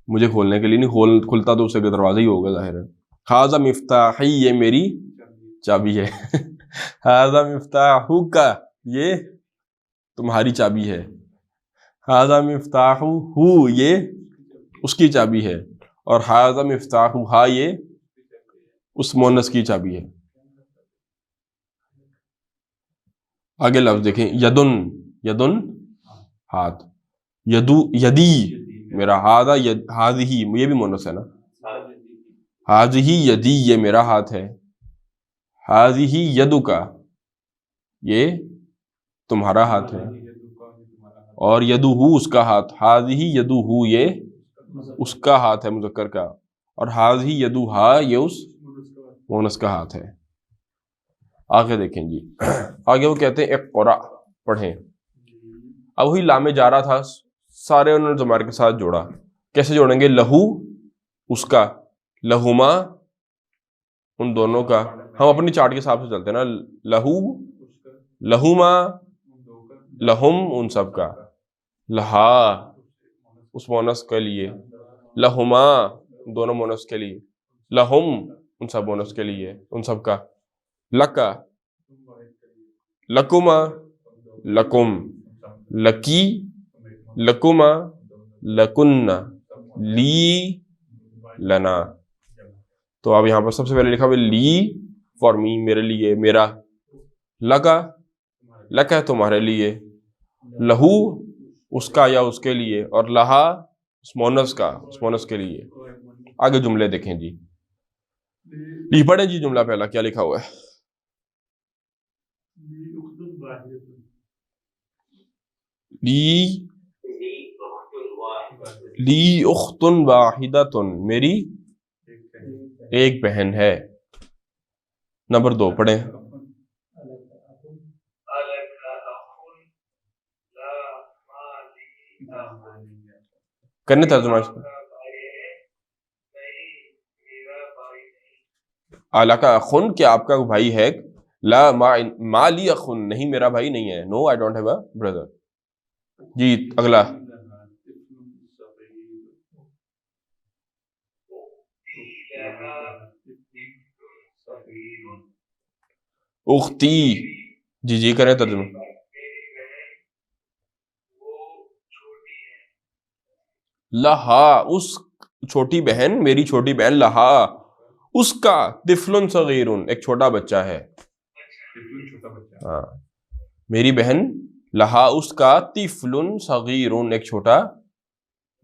مجھے کھولنے کے لیے نہیں. کھلتا تو اسے دروازہ ہی ہوگا ظاہر ہے. ھذا مفتاحی, یہ میری چابی ہے. ھذا مفتاحک, یہ تمہاری چابی ہے. ھذا مفتاحہ, یہ اس کی چابی ہے. اور ھذا مفتاحھا, یہ اس مؤنث کی چابی ہے. آگے لفظ دیکھیں. یدن, یدن ہاتھ. یدو, یدی میرا. ھذہ, یہ بھی مؤنث ہے نا. ھذہ یدی, یہ میرا ہاتھ ہے. ھذہ یدک, یہ تمہارا ہاتھ ہے. اور یدہ, اس کا ہاتھ. ھذہ یدہ, یہ اس کا ہاتھ ہے مذکر کا. اور ھذہ یدھا, یہ اس مؤنث کا ہاتھ ہے. آگے دیکھیں جی. آگے وہ کہتے ہیں اقرأ, پڑھیں. اب وہی لام جارہ تھا, سارے انہوں نے ضمائر کے ساتھ جوڑا. کیسے جوڑیں گے؟ لہو, اس کا. لہما, ان دونوں کا. ہم اپنی چارٹ کے حساب سے چلتے ہیں نا. لہو, لہما, لہم, ان سب کا. لہا, اس مؤنث کے لیے. لہما, دونوں مؤنث کے لیے. لہم, ان سب مؤنث کے لیے, ان سب کا. لکا, لکما, لکم. لکی, لکما, لکننا, لی, لنا. تو اب یہاں پر سب سے پہلے لکھا ہوا لی فار می, میرے لیے, میرا. لکا, لکا تمہارے لیے، لہو اس کا یا اس کے لیے، اور لہا اس مونس کا، اس مونس کے لیے۔ آگے جملے دیکھیں جی، پڑھیں جی جملہ پہلا کیا لکھا ہوا ہے؟ لی اخت واحدۃ، میری ایک بہن ہے۔ نمبر 2 پڑھیں۔ کرنے ترجمہ اس کو، الکا اخن، کیا آپ کا بھائی ہے؟ لا ما لی اخن، نہیں میرا بھائی نہیں ہے، no I don't have a brother. جی اگلا، اختی، جی کریں ترجمہ۔ لہا اس چھوٹی بہن، میری چھوٹی بہن، لہا اس کا، طفل صغیر ایک چھوٹا بچہ ہے۔ ہاں میری بہن، لہا اس کا، طفل صغیر ایک چھوٹا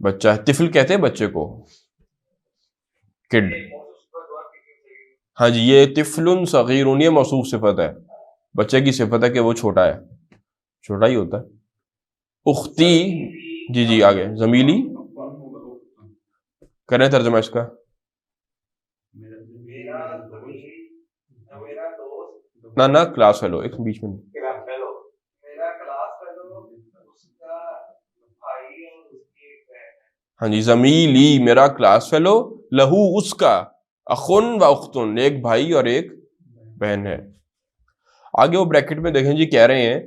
بچہ ہے۔ طفل کہتے ہیں بچے کو، کڈ۔ ہاں جی یہ طفل صغیر یہ موصوف صفت ہے، بچے کی صفت ہے کہ وہ چھوٹا ہے، چھوٹا ہی ہوتا ہے۔ اختی، جی آگے، زمیلی، کریں ترجمہ اس کا۔ نہ کلاس فیلو، ایک بیچ میں، ہاں جی زمیلی میرا کلاس فیلو، لہو اس کا، اخن و اختن ایک بھائی اور ایک بہن ہے۔ آگے وہ بریکٹ میں دیکھیں جی کہہ رہے ہیں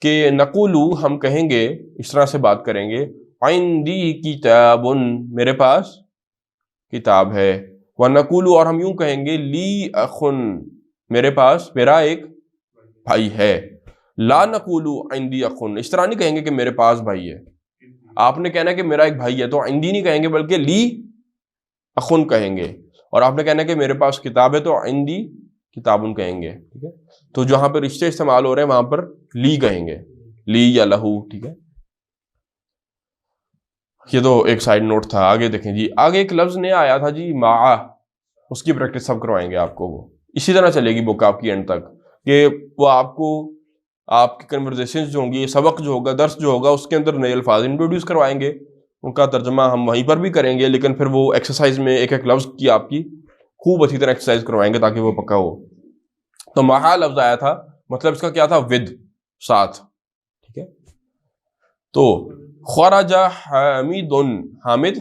کہ نقولو ہم کہیں گے، اس طرح سے بات کریں گے، عندی کتاب میرے پاس کتاب ہے، ونقولو اور ہم یوں کہیں گے، لی اخن میرے پاس میرا ایک بھائی ہے، لا نقولو عندی اخن اس طرح نہیں کہیں گے کہ میرے پاس بھائی ہے، آپ نے کہنا کہ میرا ایک بھائی ہے تو عندی نہیں کہیں گے بلکہ لی اخن کہیں گے، اور آپ نے کہنا کہ میرے پاس کتاب ہے تو عندی کتابن کہیں گے، ٹھیک ہے؟ تو جہاں پہ رشتے استعمال ہو رہے ہیں وہاں پر لی کہیں گے، لی یا لہو، ٹھیک ہے؟ یہ تو ایک سائیڈ نوٹ تھا۔ آگے دیکھیں جی، آگے ایک لفظ نیا آیا تھا جی، معا، اس کی پریکٹس سب کروائیں گے آپ کو، وہ اسی طرح چلے گی بک آپ کی اینڈ تک، کہ وہ آپ کو آپ کی کنورزیشنز جو ہوں گی، سبق جو ہوگا، درس جو ہوگا، اس کے اندر نئے الفاظ انٹروڈیوس کروائیں گے، ان کا ترجمہ ہم وہیں پر بھی کریں گے، لیکن پھر وہ ایکسرسائز میں ایک ایک لفظ کی آپ کی خوب اچھی طرح ایکسرسائز کروائیں گے تاکہ وہ پکا ہو۔ تو معا لفظ آیا تھا، مطلب اس کا کیا تھا؟ ود، ساتھ، ٹھیک ہے؟ تو خرج حامد، حامد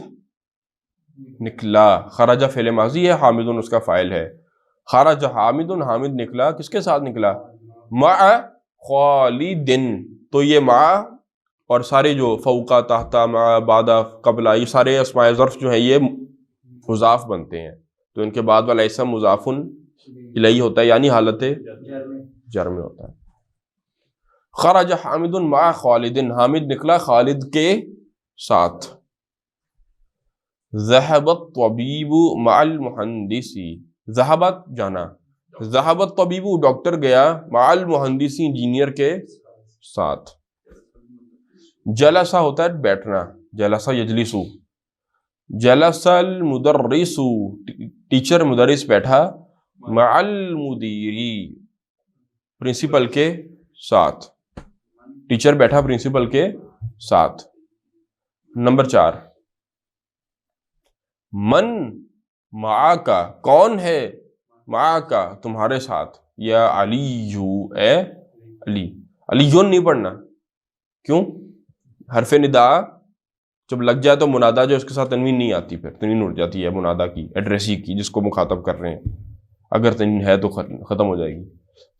نکلا، خرج فعل ماضی ہے، حامد اس کا فاعل ہے، خرج حامد، حامد نکلا، کس کے ساتھ نکلا؟ مع خالد، تو یہ مع اور سارے جو فوقا، تحتا، مع، بعد، قبل، یہ سارے اسماء ظرف جو ہیں یہ مضاف بنتے ہیں، تو ان کے بعد والا اسم مضاف الیہ ہوتا ہے، یعنی حالت جر میں ہوتا ہے۔ خرج حامد مع خالد، حامد نکلا خالد کے ساتھ۔ ذهب الطبیب مع المہندس، ذهبت جانا، ذهب الطبیب ڈاکٹر گیا، مع المہندس انجینئر کے ساتھ۔ جلسہ ہوتا ہے بیٹھنا، جلسہ یجلسو، جلس المدرس ٹیچر مدرس بیٹھا، مع المدیری پرنسپل کے ساتھ، ٹیچر بیٹھا پرنسپل کے ساتھ۔ نمبر 4، من معاکا، کون ہے معاکا تمہارے ساتھ، یا علی، اے علی، علیون نہیں پڑھنا، کیوں؟ حرف ندا جب لگ جائے تو منادا جو اس کے ساتھ تنوین نہیں آتی، پھر تنوین اٹھ جاتی ہے منادا کی، ایڈریسی کی، جس کو مخاطب کر رہے ہیں، اگر تنوین ہے تو ختم ہو جائے گی۔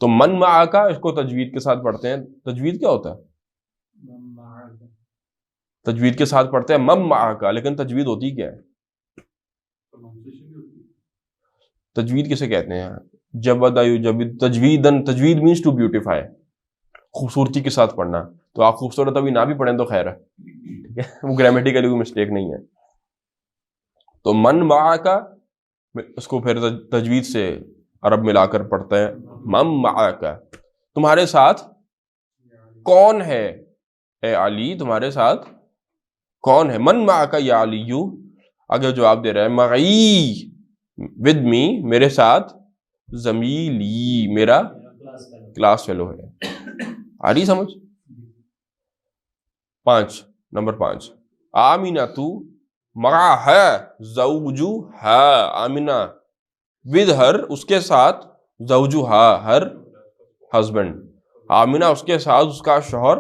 تو من معاکا اس کو تجوید کے ساتھ پڑھتے ہیں، تجوید کیا ہوتا ہے؟ تجوید کے ساتھ پڑھتے ہیں مم معاکا، لیکن تجوید ہوتی کیا ہے؟ تجوید کسے کہتے ہیں؟ جبد یجود تجویدن، تجوید مینس ٹو بیوٹیفائی، خوبصورتی کے ساتھ پڑھنا، تو آپ خوبصورت ابھی نہ بھی پڑھیں تو خیر ہے، ٹھیک ہے؟ وہ گرامیٹیکلی کوئی مسٹیک نہیں ہے۔ تو من معاکا اس کو پھر تجوید سے عرب ملا کر پڑھتے ہیں، مم معاکا تمہارے ساتھ کون ہے اے علی تمہارے ساتھ کون ہے؟ من معک یا علیو، آگے جواب دے رہا ہے معی ود می میرے ساتھ، زمیلی میرا کلاس فیلو ہے. آ رہی سمجھ؟ 5 number 5 Amina معہا زوجہا، Amina with her اس کے ساتھ، زوجہا ہر ہسبینڈ، آمینہ اس کے ساتھ اس کا شوہر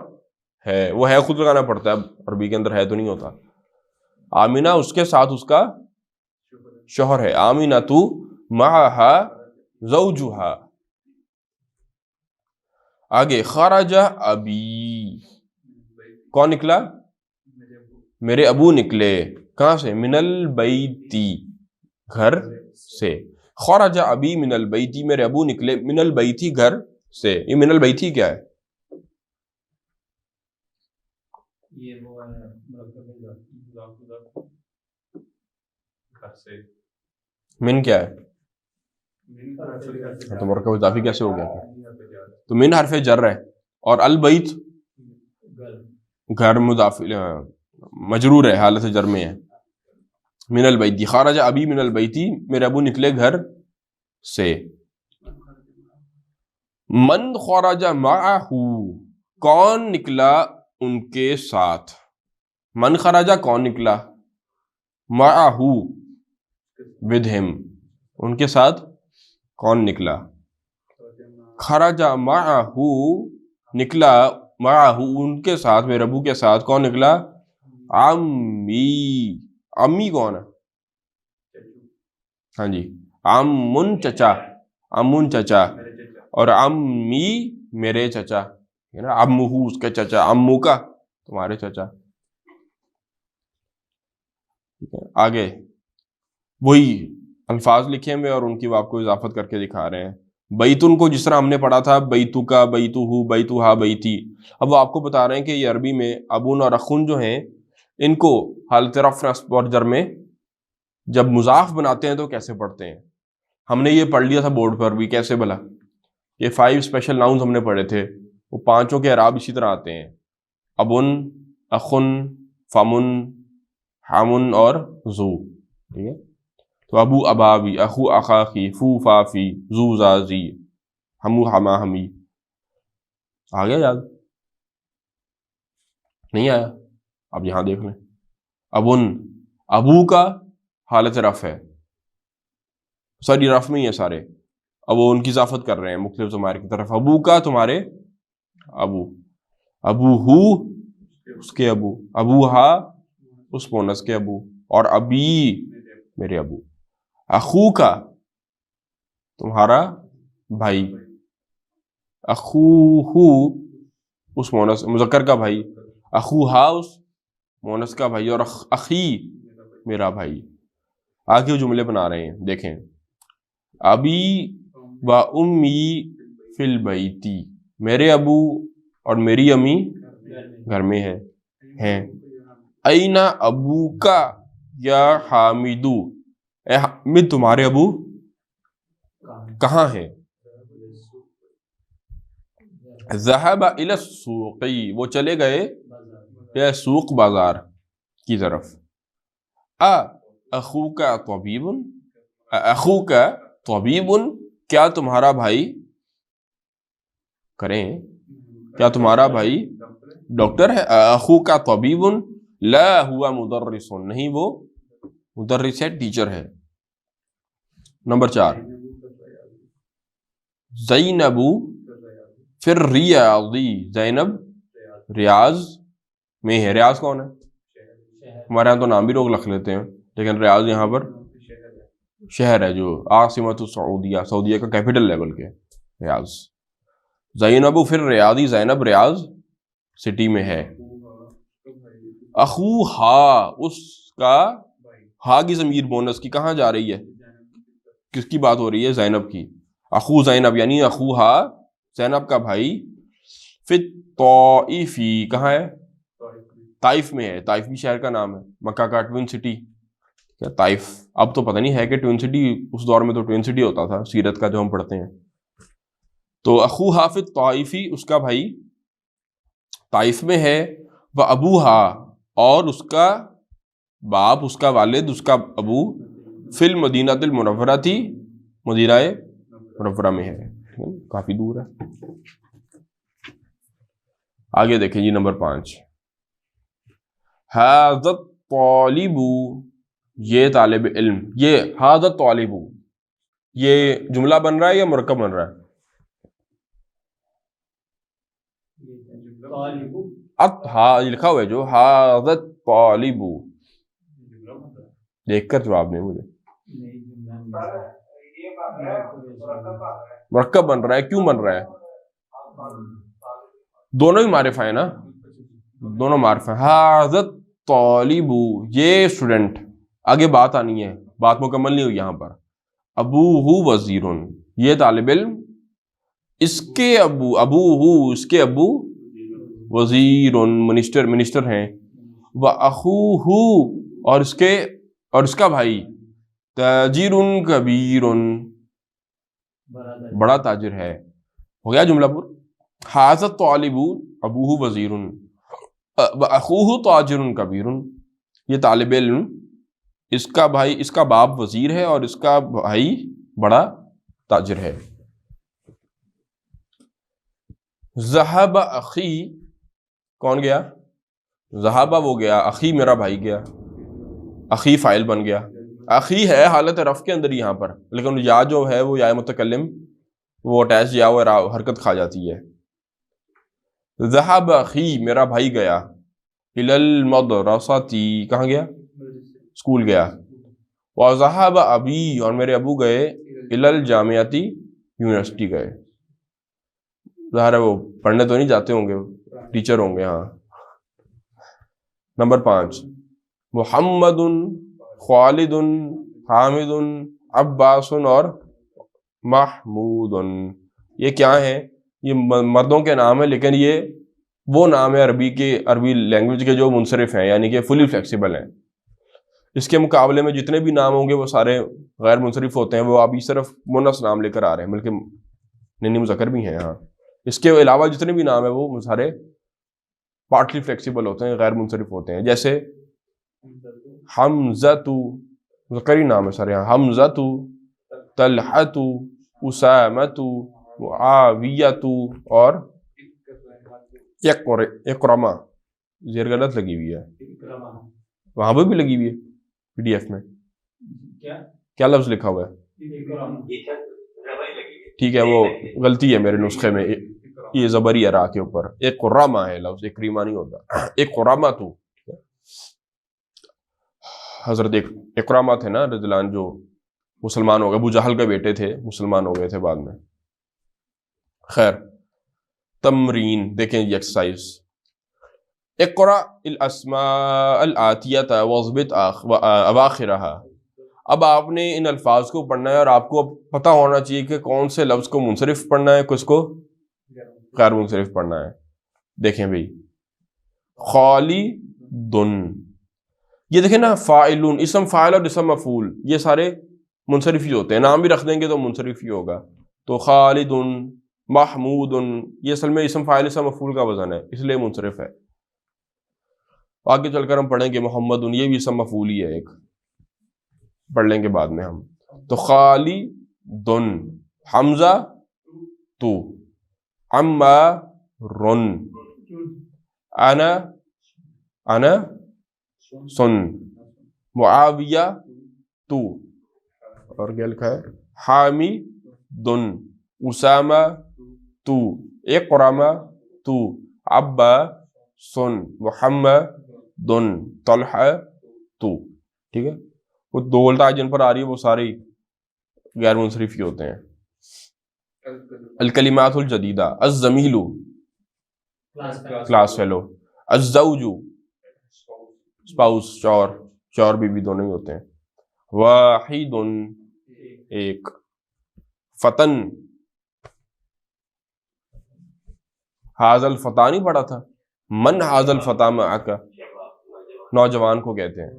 ہے. وہ ہے خود لگانا پڑتا ہے، عربی کے اندر ہے تو نہیں ہوتا. آمینہ اس کے ساتھ اس کا شوہر ہے. آمینہ معہا زوجہا. آگے خرج ابی، کون نکلا؟ میرے ابو نکلے. کہاں سے؟ من البیتی گھر سے. خرج ابی من البیتی، میرے ابو نکلے من البیتی گھر سے. یہ من البیتی کیا ہے؟ من کیا ہے؟ تو مرکب اضافی کیسے ہو گیا پھر؟ تو من حرف جر ہے اور البیت گھر مضاف مجرور ہے، حالت جر میں ہے. من البیتی خرج ابی من البیتی، میرے ابو نکلے گھر سے. من خرج معہ، کون نکلا ان کے ساتھ؟ من خرج کون نکلا، معہ ود ہم ان کے ساتھ کون نکلا؟ خرج معہ نکلا، معہ ان کے ساتھ، میرے ابو کے ساتھ کون نکلا؟ عمی. امی کون ہے؟ ہاں جی، عمن چچا، عمن چچا، اور عمی میرے چچا، عمہ اس کے چچا، عمو کا تمہارے چچا. آگے وہی الفاظ لکھے ہوئے اور ان کی آپ کو اضافت کر کے دکھا رہے ہیں. بیتن کو جس طرح ہم نے پڑھا تھا بیتو کا، بیتو، بیتوہا، بیتی، اب وہ آپ کو بتا رہے ہیں کہ یہ عربی میں ابن اور اخن جو ہیں ان کو حالت رفع نصب اور جر میں جب مضاف بناتے ہیں تو کیسے پڑھتے ہیں. ہم نے یہ پڑھ لیا تھا بورڈ پر بھی، کیسے بھلا؟ یہ 5 اسپیشل ناؤنز ہم نے پڑھے تھے، وہ 5 کے اعراب اسی طرح آتے ہیں، ابن، اخن، فمن، حامن اور زو. ٹھیک ہے، تو ابو اباوی، اخو اخاخی، فو فافی، زو زازی، ہمو ہما ہمی. آ گیا یاد؟ نہیں آیا؟ اب یہاں دیکھ لیں. ابن ابو کا حالت رفع ہے، ساری رفع میں ہی ہے سارے. اب وہ ان کی اضافت کر رہے ہیں مختلف ضمائر کی طرف. ابو کا تمہارے ابو، ابو ہو اس کے ابو، ابو ہا اس مونس کے ابو، اور ابی میرے ابو. اخو کا تمہارا بھائی، اخو ہو اس مونس مذکر کا بھائی، اخو ہا اس مونس کا بھائی، اور اخی میرا بھائی. آگے جملے بنا رہے ہیں دیکھیں. ابی و امی فی البیتی، میرے ابو اور میری امی گھر میں ہیں. اینا ابو کا یا حامدو، اے حامد تمہارے ابو کہاں ہیں؟ ذہب الی السوق، وہ چلے گئے سوق بازار کی طرف. اخوک طبیب، اخوک طبیب، کیا تمہارا بھائی، کریں کیا تمہارا بھائی ڈاکٹر ہے؟ اخوک طبیب لا ہوا مدرس، نہیں وہ مدرس ہے، ٹیچر ہے. نمبر 4 زینب فی الریاضی، زینب ریاض میں ہے. ریاض کون ہے؟ ہمارے یہاں تو نام بھی لوگ لکھ لیتے ہیں، لیکن ریاض یہاں پر شہر ہے جو عاصمۃ السعودیہ، سعودیہ کا کیپٹل لیول کے ریاض. زینب فی الریاضی، زینب ریاض سٹی میں ہے. اخو ہا اس کا، ہا کی ضمیر بونس کی کہاں جا رہی ہے؟ کس کی بات ہو رہی ہے؟ زینب کی. اخو زینب یعنی اخو ہا زینب کا بھائی. فی الطائفی، کہاں ہے؟ طائف میں ہے. طائف بھی شہر کا نام ہے، مکہ کا ٹوین سٹی کیا طائف. اب تو پتہ نہیں ہے کہ ٹوین سٹی، اس دور میں تو ٹوین سٹی ہوتا تھا سیرت کا جو ہم پڑھتے ہیں. تو اخو حافظ طائفی اس کا بھائی طائف میں ہے، و ابوہا اور اس کا باپ، اس کا والد، اس کا ابو، فی المدینہ المنورہ تھی، مدینہ منورہ میں ہے، کافی دور ہے۔ آگے دیکھیں جی نمبر 5، ھذا الطالب، یہ طالب علم، یہ ھذا الطالب یہ جملہ بن رہا ہے یا مرکب بن رہا ہے؟ ہاں لکھا ہوا ہے جو ھذا الطالب، دیکھ کر جواب دیں مجھے۔ مرکب بن رہا ہے، کیوں بن رہا ہے؟ دونوں ہی معرفہ ہے نا، دونوں معرفہ ہے۔ ھذا الطالب یہ اسٹوڈنٹ، آگے بات آنی ہے، بات مکمل نہیں ہوئی یہاں پر۔ ابوہ وزیر، یہ طالب علم، اس کے ابو، ابوہ اس کے ابو، وزیر منسٹر ہیں، واخوہ اور اس کا بھائی، تاجر کبیر بڑا تاجر ہے۔ ہو گیا جملہ پور۔ ھذا الطالب ابوہ وزیر واخوہ تاجر کبیر، یہ طالب علم، اس کا بھائی، اس کا باپ وزیر ہے اور اس کا بھائی بڑا تاجر ہے۔ ذہب اخی، کون گیا؟ ذہابہ وہ گیا، اخی میرا بھائی گیا، اخی فاعل بن گیا، اخی ہے حالت رفع کے اندر یہاں پر، لیکن یا جو ہے وہ یا متکلم وہ اٹیچ یا وہ حرکت کھا جاتی ہے۔ ذہب اخی میرا بھائی گیا، الی المدرسۃ کہاں گیا؟ اسکول گیا۔ وذہب ابی اور میرے ابو گئے، الی الجامعۃ یونیورسٹی گئے۔ ظاہر ہے وہ پڑھنے تو نہیں جاتے ہوں گے، ٹیچر ہوں گے۔ ہاں نمبر 5، محمد، خالد، حامد، عباس اور محمود، یہ کیا ہیں؟ یہ مردوں کے نام ہیں، لیکن یہ وہ نام ہے عربی لینگویج کے جو منصرف ہیں، یعنی کہ فلی فلیکسیبل ہیں۔ اس کے مقابلے میں جتنے بھی نام ہوں گے وہ سارے غیر منصرف ہوتے ہیں، وہ ابھی صرف مونث نام لے کر آ رہے ہیں، بلکہ ننی مذکر بھی ہیں۔ ہاں اس کے علاوہ جتنے بھی نام ہیں وہ سارے پارٹلی فلیکسیبل ہوتے ہیں، غیر منصرف ہوتے ہیں۔ جیسے حمزۃ مذکر ہی نام ہے سارے، یہاں حمزۃ، طلحۃ، اسامۃ، معاویۃ اور اکرمہ، زیر غلط لگی ہوئی ہے، وہاں پہ بھی لگی ہوئی ہے پی ڈی ایف میں، کیا لفظ لکھا ہوا ہے؟ ٹھیک ہے وہ غلطی ہے میرے نسخے میں، یہ زبری ہے را کے اوپر، اکرمہ ہے لفظ، اکریمہ نہیں ہوتا، اکرمہ تو حضرت اکرمہ تھے نا رضی اللہ عنہ، جو مسلمان ہو گئے، ابو جہل کے بیٹے تھے، مسلمان ہو گئے تھے بعد میں۔ خیر تمرین دیکھیں یہ ایکسرسائز، اقرأ الاسماء الآتیۃ واضبط اواخرها، اب آپ نے ان الفاظ کو پڑھنا ہے اور آپ کو اب پتہ ہونا چاہیے کہ کون سے لفظ کو منصرف پڑھنا ہے، کس کو غیر منصرف پڑھنا ہے۔ دیکھیں بھائی، خالدن، یہ دیکھیں نا، فاعلون، اسم فاعل اور اسم مفعول یہ سارے منصرف ہی ہوتے ہیں، نام بھی رکھ دیں گے تو منصرف ہی ہوگا۔ تو خالدن، محمودن، یہ اصل میں اسم فاعل اسم مفعول کا وزن ہے، اس لیے منصرف ہے۔ آگے چل کر ہم پڑھیں گے محمدن، یہ بھی اسم مفعول ہی ہے ایک، پڑھ لیں گے بعد میں ہم۔ تو خالدن، حمزہ تو، عمارن، انا سن، معاویہ تو، اور کیا لکھا ہے؟ حامی دن، اسامہ تو، اکرمہ تو، عبا سن، محمد دن، طلحہ تو، ٹھیک ہے۔ وہ دو الٹا جن پر آ رہی ہے وہ سارے غیر منصرف ہی ہوتے ہیں۔ الکلمات الجدیدہ، الزمیل کلاس فیلو، الزوج اسپاؤس چور بیوی دونوں ہی ہوتے ہیں، واحد ایک، فتن، حاضل الفتح نہیں پڑھا تھا، من حاضل الفتح معک، نوجوان کو کہتے ہیں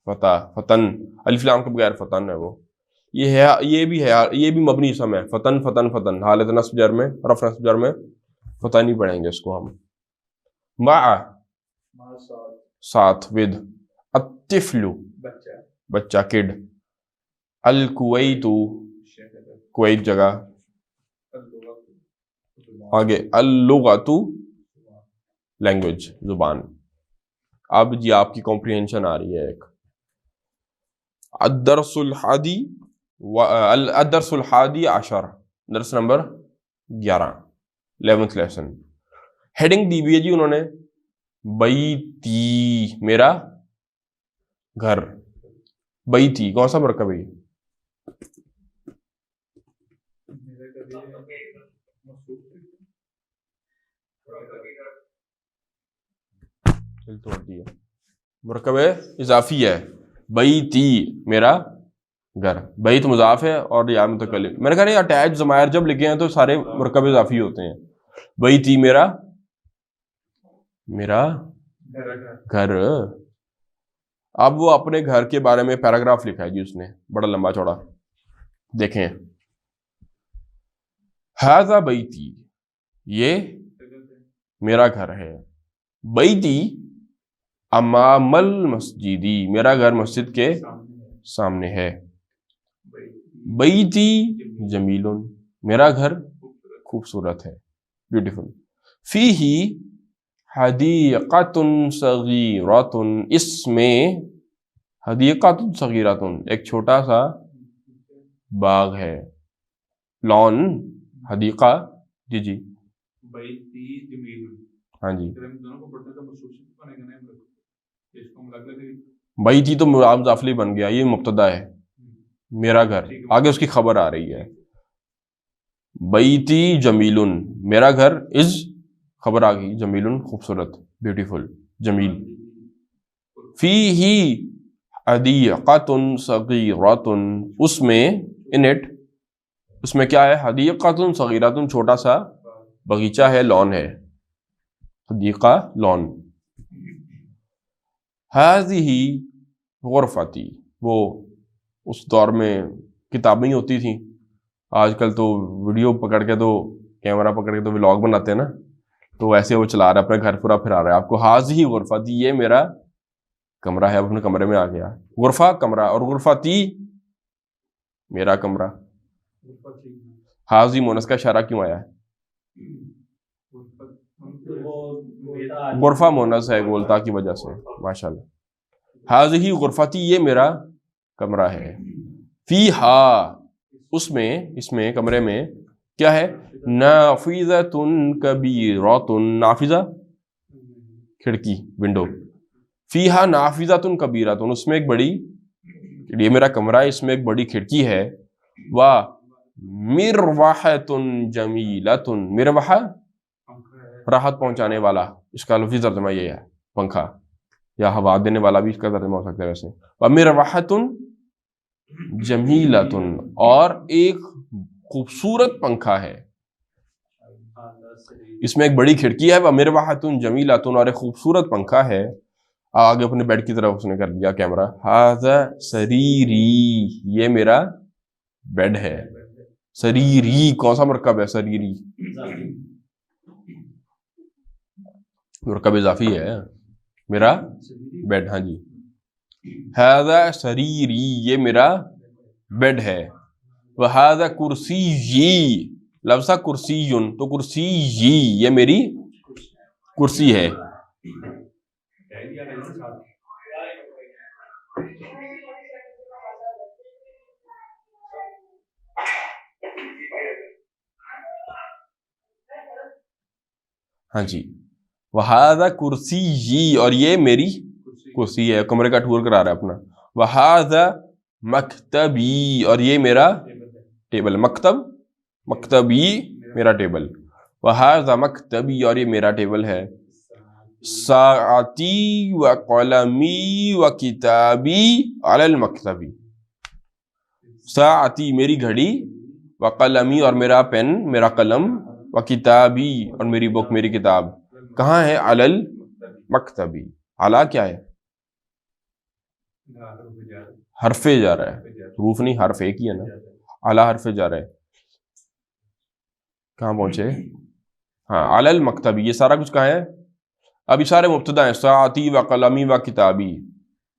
فتح، فتن، الف لام کے بغیر فتن ہے وہ، یہ ہے، یہ بھی مبنی اسم ہے، فتن، حالت نصب جر میں، رفع نصب جر میں فتح نہیں پڑھیں گے اس کو ہم۔ مع مع ساتھ ساتھ ود الطفل بچہ بچہ کڈ الکویت شہر کویت جگہ اللغت آگے اللغت لینگویج زبان. اب جی آپ کی کمپریہنشن آ رہی ہے ایک الدرس الحادی الدرس الحادی عشر درس نمبر 11 11th لیسن. ہیڈنگ دی ہوئی ہے جی انہوں نے بیتی میرا گھر. بیتی کون سا مرکب ہے؟ میرے کبھی مصروف دل توڑ دیا. مرکب اضافی ہے. بیتی میرا گھر. بیت مضاف ہے اور یا متکلم. میں نے کہا نہیں اٹیچ ضمائر جب لکھے ہیں تو سارے مرکب اضافی ہوتے ہیں. بیتی میرا گھر. اب وہ اپنے گھر کے بارے میں پیراگراف لکھا ہے جی اس نے بڑا لمبا چوڑا. دیکھیں ھذا بیتی یہ میرا گھر ہے. بیتی امام المسجدی میرا گھر مسجد کے سامنے ہے. بیتی جمیل میرا گھر خوبصورت ہے بیوٹیفل. فیہی حدیقۃ صغیرۃ اس میں حدیقۃ صغیرۃ ایک چھوٹا سا باغ ہے. لان حدیقہ جی جی بیتی جمیل ہاں جی. دونوں کو پڑھنے کا مصروف بنے گا نا اس کو الگ الگ. بیتی تو مضاف الیہ بن گیا یہ مبتدا ہے میرا گھر. آگے اس کی خبر آ رہی ہے بیتی جمیل میرا گھر از خبر آ گئی جمیل خوبصورت بیوٹیفل جمیل. فیہی حدیقۃ صغیرۃ اس میں ان اٹ اس میں کیا ہے حدیقۃ صغیرۃ چھوٹا سا باغیچہ ہے لان ہے حدیقہ لان. ہذہ غرفتی وہ اس دور میں کتابیں ہی ہوتی تھیں. آج کل تو ویڈیو پکڑ کے تو کیمرہ پکڑ کے تو ولاگ بناتے ہیں نا تو ایسے وہ چلا رہا ہے اپنے گھر پورا پھرا رہا ہے آپ کو. ہذہ غرفتی یہ میرا کمرہ ہے. اب اپنے کمرے میں آ گیا. غرفہ کمرہ اور غرفتی میرا کمرہ. ہذہ مونس کا اشارہ کیوں آیا ہے؟ غرفہ مونس ہے گولتا کی وجہ سے. ماشاءاللہ. ہذہ غرفتی یہ میرا کمرہ ہے. فیہا اس میں کمرے میں کیا ہے نافذۃ کبیرۃ نافذہ کھڑکی ونڈو. فیہا نافذۃ کبیرۃ اس میں ایک بڑی یہ میرا کمرہ ہے اس میں ایک بڑی کھڑکی ہے. مروحۃ جمیلۃ مروح راحت پہنچانے والا اس کا لفظی ترجمہ یہ ہے پنکھا یا ہوا دینے والا بھی اس کا ترجمہ ہو سکتا ہے ویسے. ومروحۃ جمیلۃ اور ایک خوبصورت پنکھا ہے. اس میں ایک بڑی کھڑکی ہے ومروحۃ جمیلۃ اور ایک خوبصورت پنکھا ہے. آگے اپنے بیڈ کی طرف اس نے کر دیا کیمرہ. ھذا سریری یہ میرا بیڈ ہے. سریری کون سا مرکب ہے؟ سریری مرکب اضافی ہے میرا بیڈ. ہاں جی. ھذا سریری یہ میرا بیڈ ہے. وھذا کرسی لفظ کرسی تو کرسی یہ میری کرسی ہے. ہاں جی. وھذا کرسی اور یہ میری کرسی ہے. کمرے کا ٹور کرا رہا ہے اپنا. وھذا مکتبی اور یہ میرا ٹیبل. مکتبی میرا ٹیبل. وھذا مکتبی اور یہ میرا ٹیبل ہے. ساعتی و قلمی و کتابی علی المکتبی. ساعتی میری گھڑی و قلمی اور میرا پین میرا قلم و کتابی اور میری بک میری کتاب کہاں ہے؟ علی المکتبی. علی کیا ہے؟ حرف جا رہا ہے حروف نہیں حرف ایک ہی ہے نا. علی حرف جا رہا ہے. کہاں پہنچے؟ ہاں علی المکتبی یہ سارا کچھ کہاں ہے؟ اب یہ سارے مبتدا ہیں، ساعتی و قلمی و کتابی،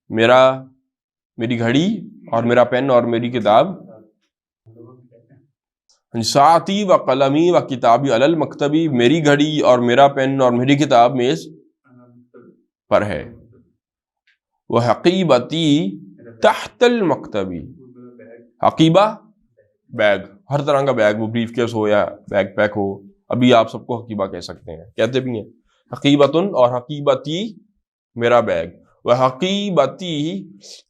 میری گھڑی اور میرا پین اور میری کتاب، ساعتی و قلمی و کتابی علی المکتبی، میری گھڑی اور میرا پین اور میری کتاب میز پر ہے، وہ حقیبتی تحت المکتبی، حقیبہ بیگ، ہر طرح کا بیگ، وہ بریف کیس ہو یا بیگ پیک ہو، ابھی آپ سب کو حقیبہ کہہ سکتے ہیں، کہتے بھی ہیں حقیبتن، اور حقیبتی میرا بیگ، وہ حقیبتی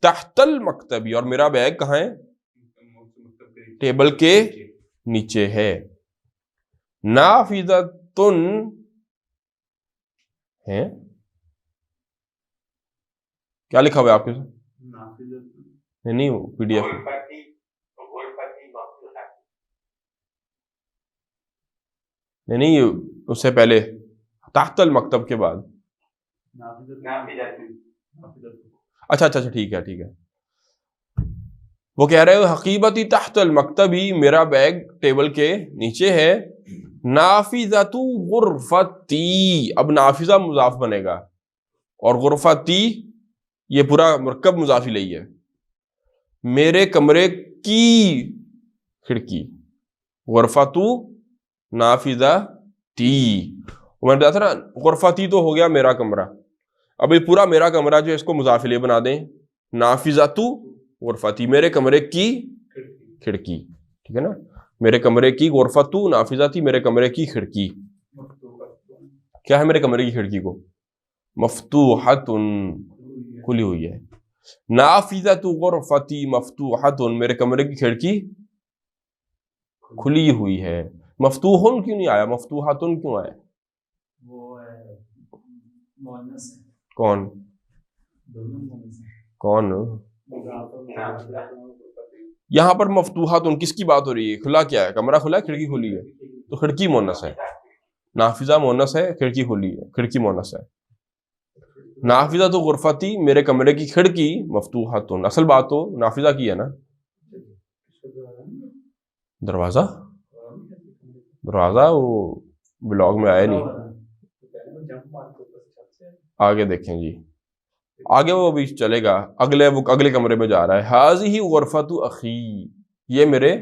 تحت المکتبی، اور میرا بیگ کہاں ہے؟ ٹیبل کے نیچے ہے، نافذتن ہے، کیا لکھا ہوا ہے آپ کے ساتھ؟ نہیں پی ڈی ایف نہیں، اس سے پہلے تحت المکتب کے بعد، اچھا ٹھیک ہے، وہ کہہ رہے ہو حقیبتی تحت المکتبی، میرا بیگ ٹیبل کے نیچے ہے، نافذۃ غرفتی، اب نافذہ مضاف بنے گا اور غرفتی یہ پورا مرکب مضاف الیہ ہے، میرے کمرے کی کھڑکی، غرفۃ نافذہ تی، میں بتا تھا نا غرفتی تو ہو گیا میرا کمرہ، اب یہ پورا میرا کمرہ جو ہے اس کو مضاف الیہ بنا دیں، نافذۃ غرفتی، میرے کمرے کی کھڑکی، ٹھیک ہے نا، میرے کمرے کی، غرفۃ نافذتی، میرے کمرے کی کھڑکی، کیا ہے میرے کمرے کی کھڑکی کو؟ مفتوحۃ، کھلی ہوئی ہے، نافذۃ غرفتی مفتوحۃ، میرے کمرے کی کھڑکی کھلی ہوئی ہے، مفتوحن کیوں نہیں آیا؟ مفتوحاتن کیوں آیا؟ کون یہاں پر مفتوحاتن کس کی بات ہو رہی ہے؟ کھلا کیا ہے؟ کمرہ کھلا ہے، کھڑکی کھلی ہے، تو کھڑکی مؤنث ہے، نافذہ مؤنث ہے، کھڑکی کھلی ہے، کھڑکی مؤنث ہے، نافذہ تو غرفتی، میرے کمرے کی کھڑکی مفتوحاتن، اصل بات تو نافذہ کی ہے نا، دروازہ وہ بلاگ میں آیا نہیں، آگے دیکھیں جی، آگے وہ بھی چلے گا، اگلے کمرے میں جا رہا ہے، ہذہ غرفۃ اخی، یہ میرے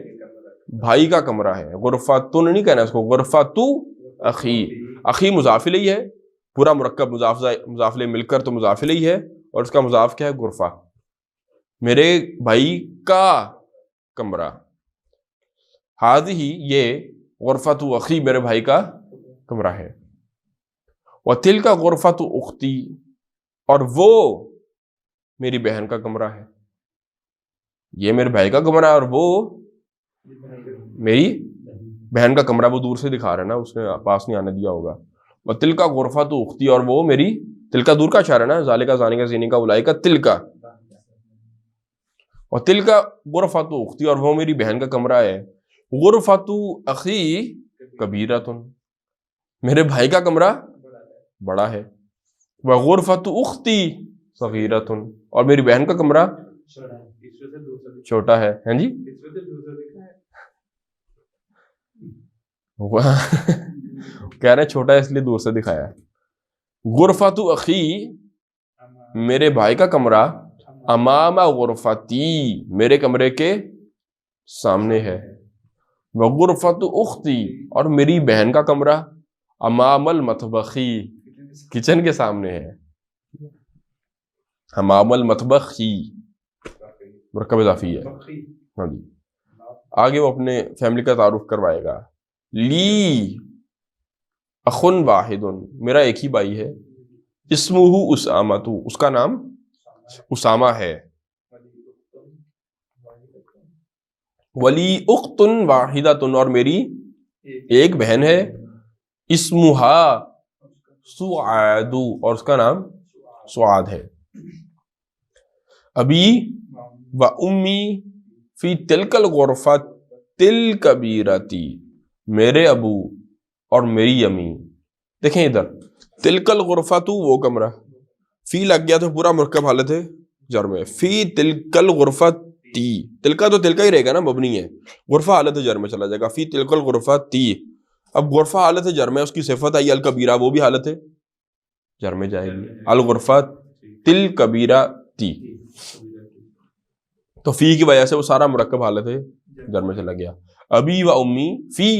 بھائی کا کمرہ ہے، غرفتن نہیں کہنا اس کو، غرفۃ اخی، اخی مضاف الیہ ہے، پورا مرکب مضاف الیہ مل کر تو مضاف الیہ ہے، اور اس کا مضاف کیا ہے؟ غرفہ، میرے بھائی کا کمرہ، ہذہ یہ غرفۃ اخی میرے بھائی کا کمرہ ہے، وتلک غرفۃ اختی، اور وہ میری بہن کا کمرہ ہے، یہ میرے بھائی کا کمرہ ہے اور وہ میری بہن کا کمرہ، وہ دور سے دکھا رہا ہے نا، اس نے پاس نہیں آنے دیا ہوگا، وتلک غرفۃ اختی، اور وہ میری، تلکا دور کا اشارہ ہے نا، ذالکا زانی کا زینی کا اولئک تلکا، وتلک غرفۃ اختی، اور وہ میری بہن کا کمرہ ہے، غرفۃ اخی کبیرۃ، میرے بھائی کا کمرہ بڑا ہے، وغرفۃ اختی صغیرۃ، اور میری بہن کا کمرہ چھوٹا ہے، ہاں جی کہہ رہے چھوٹا ہے اس لیے دور سے دکھایا ہے، غرفۃ اخی میرے بھائی کا کمرہ، امام غرفتی میرے کمرے کے سامنے ہے، وغرفۃ اختی اور میری بہن کا کمرہ، امام المطبخی کچن کے سامنے ہے، امام المطبخی مرکب اضافی ہے، ہاں جی، آگے وہ اپنے فیملی کا تعارف کروائے گا، لی اخن واحد، میرا ایک ہی بھائی ہے، اسمہ اسامہ، اس کا نام اسامہ ہے، ولی اخت واحدۃ، اور میری ایک بہن ہے، اسمہا سعاد، اور اس کا نام سعاد ہے، ابی و امی فی تلک الغرفۃ الکبیرۃ، میرے ابو اور میری امی، دیکھیں ادھر، تلک الغرفۃ وہ کمرہ، فی لگ گیا تو پورا مرکب حالت ہے جر میں، فی تلک الغرفۃ، تلکا تو تلکا ہی رہے گا نا، مبنی ہے، غرفہ حالت جر میں چلا جائے گا، فی تلک الغرفۃ، اب غرفہ حالت جر میں، اس کی صفت آئی الکبیرہ، وہ بھی حالت ہے جر میں جائے گی. الغرفہ تل کبیرہ تی, تو فی کی وجہ سے وہ سارا مرکب حالت ہے جر میں چلا گیا. ابی و امی فی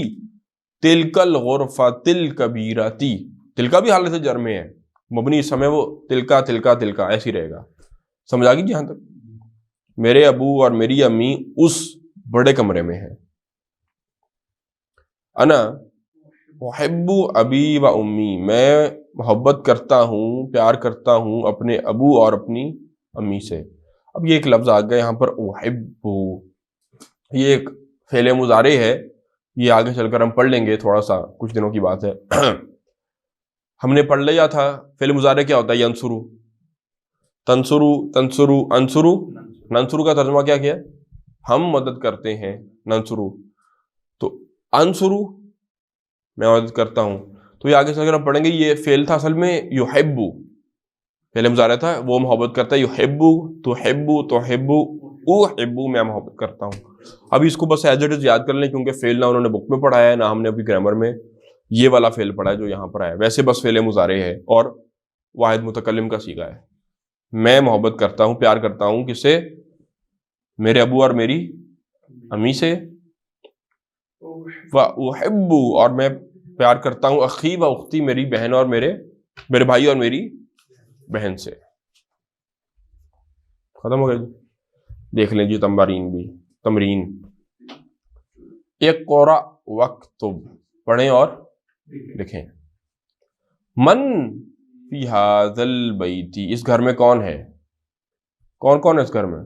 تلک الغرفۃ الکبیرۃ, تلکا بھی حالت جر میں ہے, مبنی اس سمے وہ تلکا تلکا تلکا ایسے ہی رہے گا. سمجھ آ گئی جہاں تک؟ میرے ابو اور میری امی اس بڑے کمرے میں ہیں. انا احب ابی و امی, میں محبت کرتا ہوں, پیار کرتا ہوں اپنے ابو اور اپنی امی سے. اب یہ ایک لفظ آ گیا یہاں پر احب, یہ ایک فعل مضارع ہے, یہ آگے چل کر ہم پڑھ لیں گے, تھوڑا سا کچھ دنوں کی بات ہے. ہم نے پڑھ لیا تھا فعل مضارع کیا ہوتا ہے, ینصرو, تنصرو, تنصرو, انصرو. ننصرو کا ترجمہ کیا کیا؟ ہم مدد کرتے ہیں, ننصرو. تو انصرو میں مدد کرتا ہوں, تو یہ آگے چل کر ہم پڑھیں گے. یہ فعل تھا اصل میں یحبو, فعل مضارع تھا, وہ محبت کرتا ہے. یحبو, تحبو, تحبو, احبو, میں محبت کرتا ہوں. ابھی اس کو بس ایز اٹ از یاد کر لیں, کیونکہ فعل نہ انہوں نے بک میں پڑھایا ہے, نہ ہم نے ابھی گرامر میں یہ والا فعل پڑھا ہے جو یہاں پر آیا. ویسے بس فعل مضارع ہے اور واحد متکلم کا صیغہ ہے. میں محبت کرتا ہوں, پیار کرتا ہوں, کس سے؟ میرے ابو اور میری امی سے. وَأُحِبُّ, اور میں پیار کرتا ہوں, اخی و اختی, میری بہن اور میرے بھائی اور میری بہن سے. ختم ہو گیا. دیکھ لیں جی تمرین. اقرأ واکتب, پڑھیں اور لکھیں. من فی ھذا البیت, اس گھر میں کون ہے؟ کون کون ہے اس گھر میں؟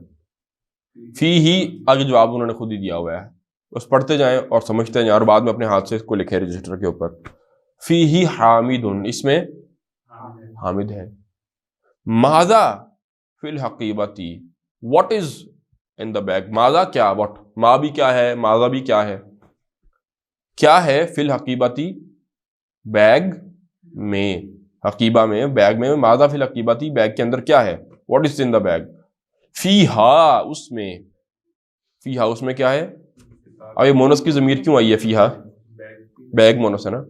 فی ہی آگے جواب انہوں نے خود ہی دیا ہوا ہے, بس پڑھتے جائیں اور سمجھتے جائیں اور بعد میں اپنے ہاتھ سے اس کو لکھیں رجسٹر کے اوپر. فی ہی حامد, اس میں حامد ہے. ماذا فی الحقیبۃ, what is in the bag. ماذا کیا, واٹ, ما بھی کیا ہے, ماذا بھی کیا ہے, کیا ہے فی الحقیبۃ بیگ میں, حقیبہ میں, بیگ میں. ماذا فی الحقیبۃ, بیگ کے اندر کیا ہے, what is in the bag. فی ہا, اس میں, فی ہا اس میں کیا ہے. اب یہ مونس کی ضمیر کیوں آئی ہے فی ہا, بیگ مونس ہے نا.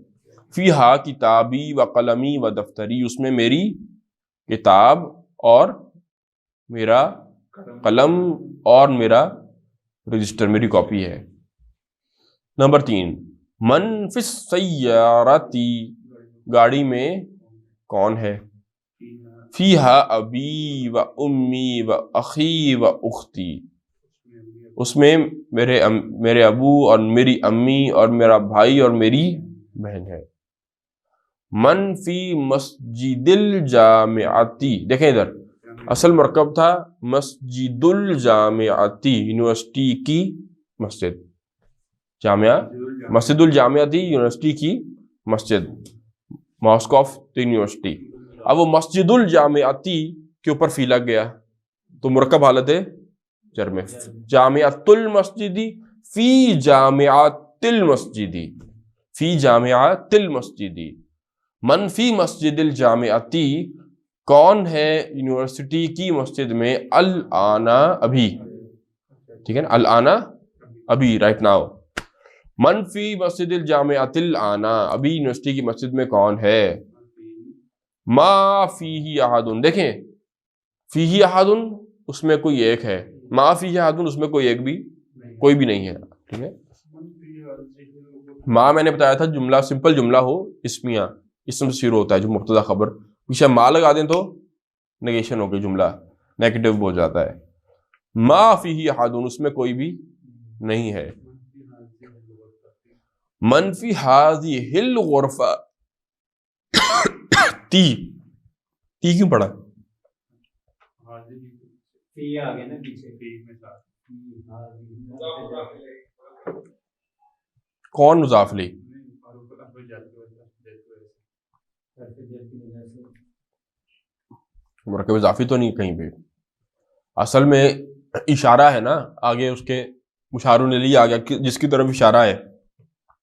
فی ہا کتابی و قلمی و دفتری, اس میں میری کتاب اور میرا قلم اور میرا رجسٹر, میری کاپی ہے. نمبر 3, من فی السیارۃ, گاڑی میں کون ہے. فیہا ابی و امی و اخی و اختی, اس میں میرے ابو اور میری امی اور میرا بھائی اور میری بہن ہے. من فی مسجد الجامعتی, دیکھیں ادھر اصل مرکب تھا مسجد الجامعتی, یونیورسٹی کی مسجد, جامعہ, مسجد الجامعہ تھی یونیورسٹی کی مسجد, ماسک آف دی یونیورسٹی. اب وہ مسجد الجامعتی کے اوپر فی لگ گیا تو مرکب حالت ہے جر میں. جامعۃ المسجدی, فی جامعۃ المسجدی, فی جامعۃ المسجدی. من فی مسجد الجامعتی, کون ہے یونیورسٹی کی مسجد میں, الآن, ابھی, ٹھیک ہے نا, الآن ابھی, رائٹ ناؤ. من فی مسجد الجامعۃ الآن, ابھی یونیورسٹی کی مسجد میں کون ہے. ما فیہ احد, دیکھیں فیہ احد, اس میں کوئی ایک ہے. ما فیہ احد, اس میں کوئی ایک بھی, کوئی بھی نہیں ہے. ٹھیک ہے. ما میں نے بتایا تھا جملہ سمپل جملہ ہو, اسمیہ, اسم سے شروع ہوتا ہے جو مبتدا خبر, پیچھے ما لگا دیں تو نیگیشن ہو گئی, جملہ نیگیٹو ہو جاتا ہے. ما فیہ احد, اس میں کوئی بھی نہیں ہے. من فی ھذہ الغرفہ, تی کیوں پڑھا؟ کون مضاف لی؟ مرکب اضافی تو نہیں کہیں پہ, اصل میں اشارہ ہے نا آگے اس کے, مشار الیہ آ گیا جس کی طرف اشارہ ہے.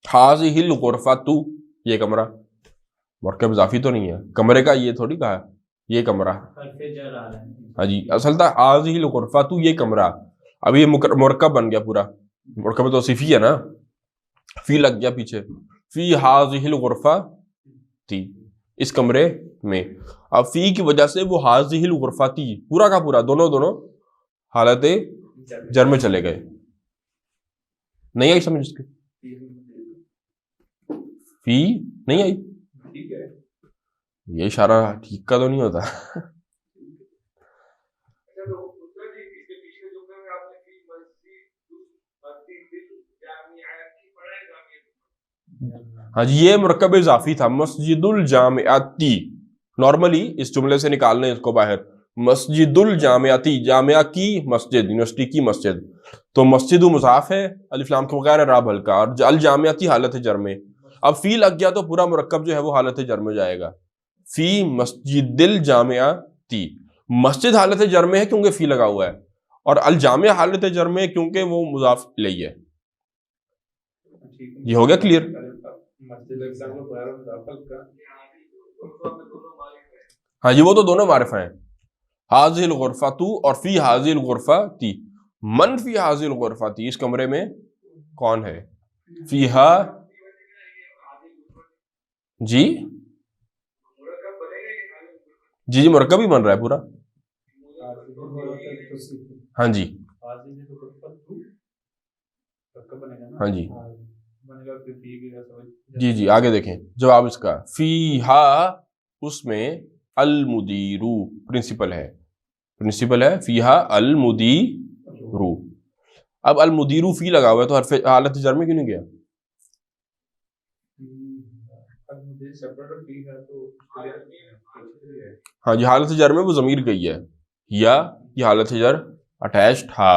ھذہ الغرفۃ, یہ کمرہ, مرکب اضافی تو نہیں ہے, کمرے کا یہ تھوڑی کہا یہ کمرہ. ہاں جی, اصل تھا ھذہ الغرفۃ, یہ کمرہ. اب یہ مرکب بن گیا پورا, مرکب توصیفی ہے نا, فی لگ گیا پیچھے. فی ھذہ الغرفہ تھی, اس کمرے میں. اب فی کی وجہ سے وہ حاضی الغرفہ تھی پورا کا پورا دونوں حالت جر میں چلے گئے. نہیں آئی سمجھ اس کی؟ فی نہیں آئی. ٹھیک ہے یہ اشارہ ٹھیک کا تو نہیں ہوتا. ہاں جی یہ مرکب اضافی تھا مسجد الجامعاتی. نارملی اس جملے سے نکالنے اس کو باہر مسجد الجامعاتی جامعہ کی مسجد یونیورسٹی کی مسجد تو مسجد مضاف ہے الف لام کے بغیر راب ہلکا اور الجامعاتی حالت جر میں. اب فی لگ گیا تو پورا مرکب جو ہے وہ حالت جر میں جائے گا. فی مسجد الجامعاتی مسجد حالت جر میں ہے کیونکہ فی لگا ہوا ہے اور الجامعہ حالت جر میں کیونکہ وہ مضاف الیہ ہے. یہ ہو گیا کلیئر؟ ہاں جی وہ تو دونوں معرف ہیں حاضی الغرفہ تو اور فی حاضی الغرفہ تی. من فی حاضی الغرفہ تی اس کمرے میں کون ہے؟ فیہا جی جی مرکب ہی بن رہا ہے پورا. ہاں جی ہاں جی جی جی آگے دیکھیں جواب اس کا. فیہا اس میں المدیرو پرنسپل ہے فیہا المدیرو. اب المدیرو فی لگا ہوا ہے تو حرف حالت جر میں کیوں نہیں گیا؟ ہاں جی حالت جر میں وہ ضمیر گئی ہے یا یہ حالت جر اٹیچڈ تھا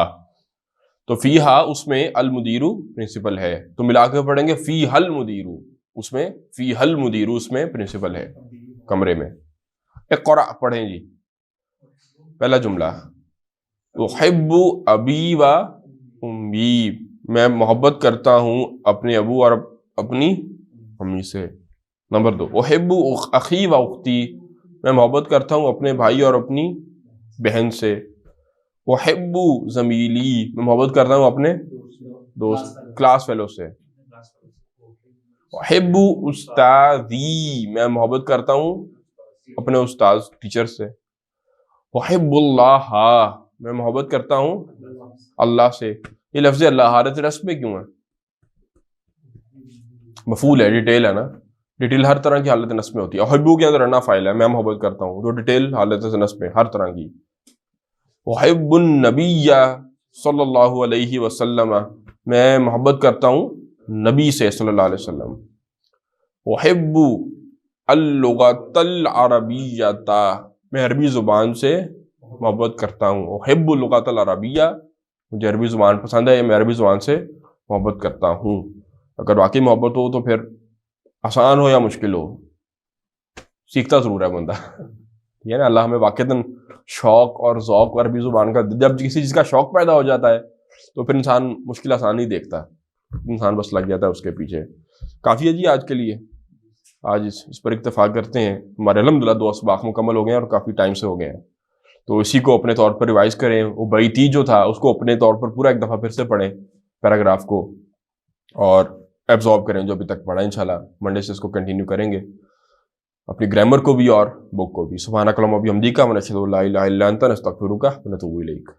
تو فیہا اس میں المدیرو پرنسپل ہے تو ملا کے پڑھیں گے فیہا المدیرو اس میں فیہا المدیرو اس میں پرنسپل ہے کمرے میں. اقرأ پڑھیں جی پہلا جملہ احب ابی و امی میں محبت کرتا ہوں اپنے ابو اور اپنی امی سے. نمبر 2 احب اخی و اختی میں محبت کرتا ہوں اپنے بھائی اور اپنی بہن سے. احب زمیلی میں محبت کرتا ہوں اپنے دوست کلاس فیلو سے. احب استاذی میں محبت کرتا ہوں اپنے استاذ ٹیچر سے. احب اللہ میں محبت کرتا ہوں اللہ سے. یہ لفظ اللہ حالت رسم میں کیوں ہے؟ مفعول ہے ڈیٹیل ہے نا. ڈیٹیل ہر طرح کی حالت نصب میں ہوتی ہے. احبو کے اندر رنا فائل ہے میں محبت کرتا ہوں جو ڈیٹیل حالت نصب میں ہر طرح کی. احب النبی صلی اللہ علیہ وسلم میں محبت کرتا ہوں نبی سے صلی اللہ علیہ وسلم. احب اللغۃ العربیۃ میں عربی زبان سے محبت کرتا ہوں. احب اللغۃ العربیہ مجھے عربی زبان پسند ہے میں عربی زبان سے محبت کرتا ہوں. اگر واقعی محبت ہو تو پھر آسان ہو یا مشکل ہو سیکھتا ضرور ہے بندہ. یہ نا اللہ ہمیں واقعتاً شوق اور ذوق عربی زبان کا جب کسی چیز کا شوق پیدا ہو جاتا ہے تو پھر انسان مشکل آسان نہیں دیکھتا انسان بس لگ جاتا ہے اس کے پیچھے. کافی ہے جی آج کے لیے آج اس پر اتفاق کرتے ہیں. ہمارے الحمدللہ 2 اسباق مکمل ہو گئے ہیں اور کافی ٹائم سے ہو گئے ہیں تو اسی کو اپنے طور پر ریوائز کریں. وہ بیتی جو تھا اس کو اپنے طور پر پورا ایک دفعہ پھر سے پڑھیں پیراگراف کو اور ایبزارب کریں جو ابھی تک پڑھا. انشاءاللہ منڈے سے اس کو کنٹینیو کریں گے اپنی گرامر کو بھی اور بک کو بھی. سبحانک اللہم و بحمدک ونشہد ان لا الہ الا انت نستغفرک ونتوب الیک.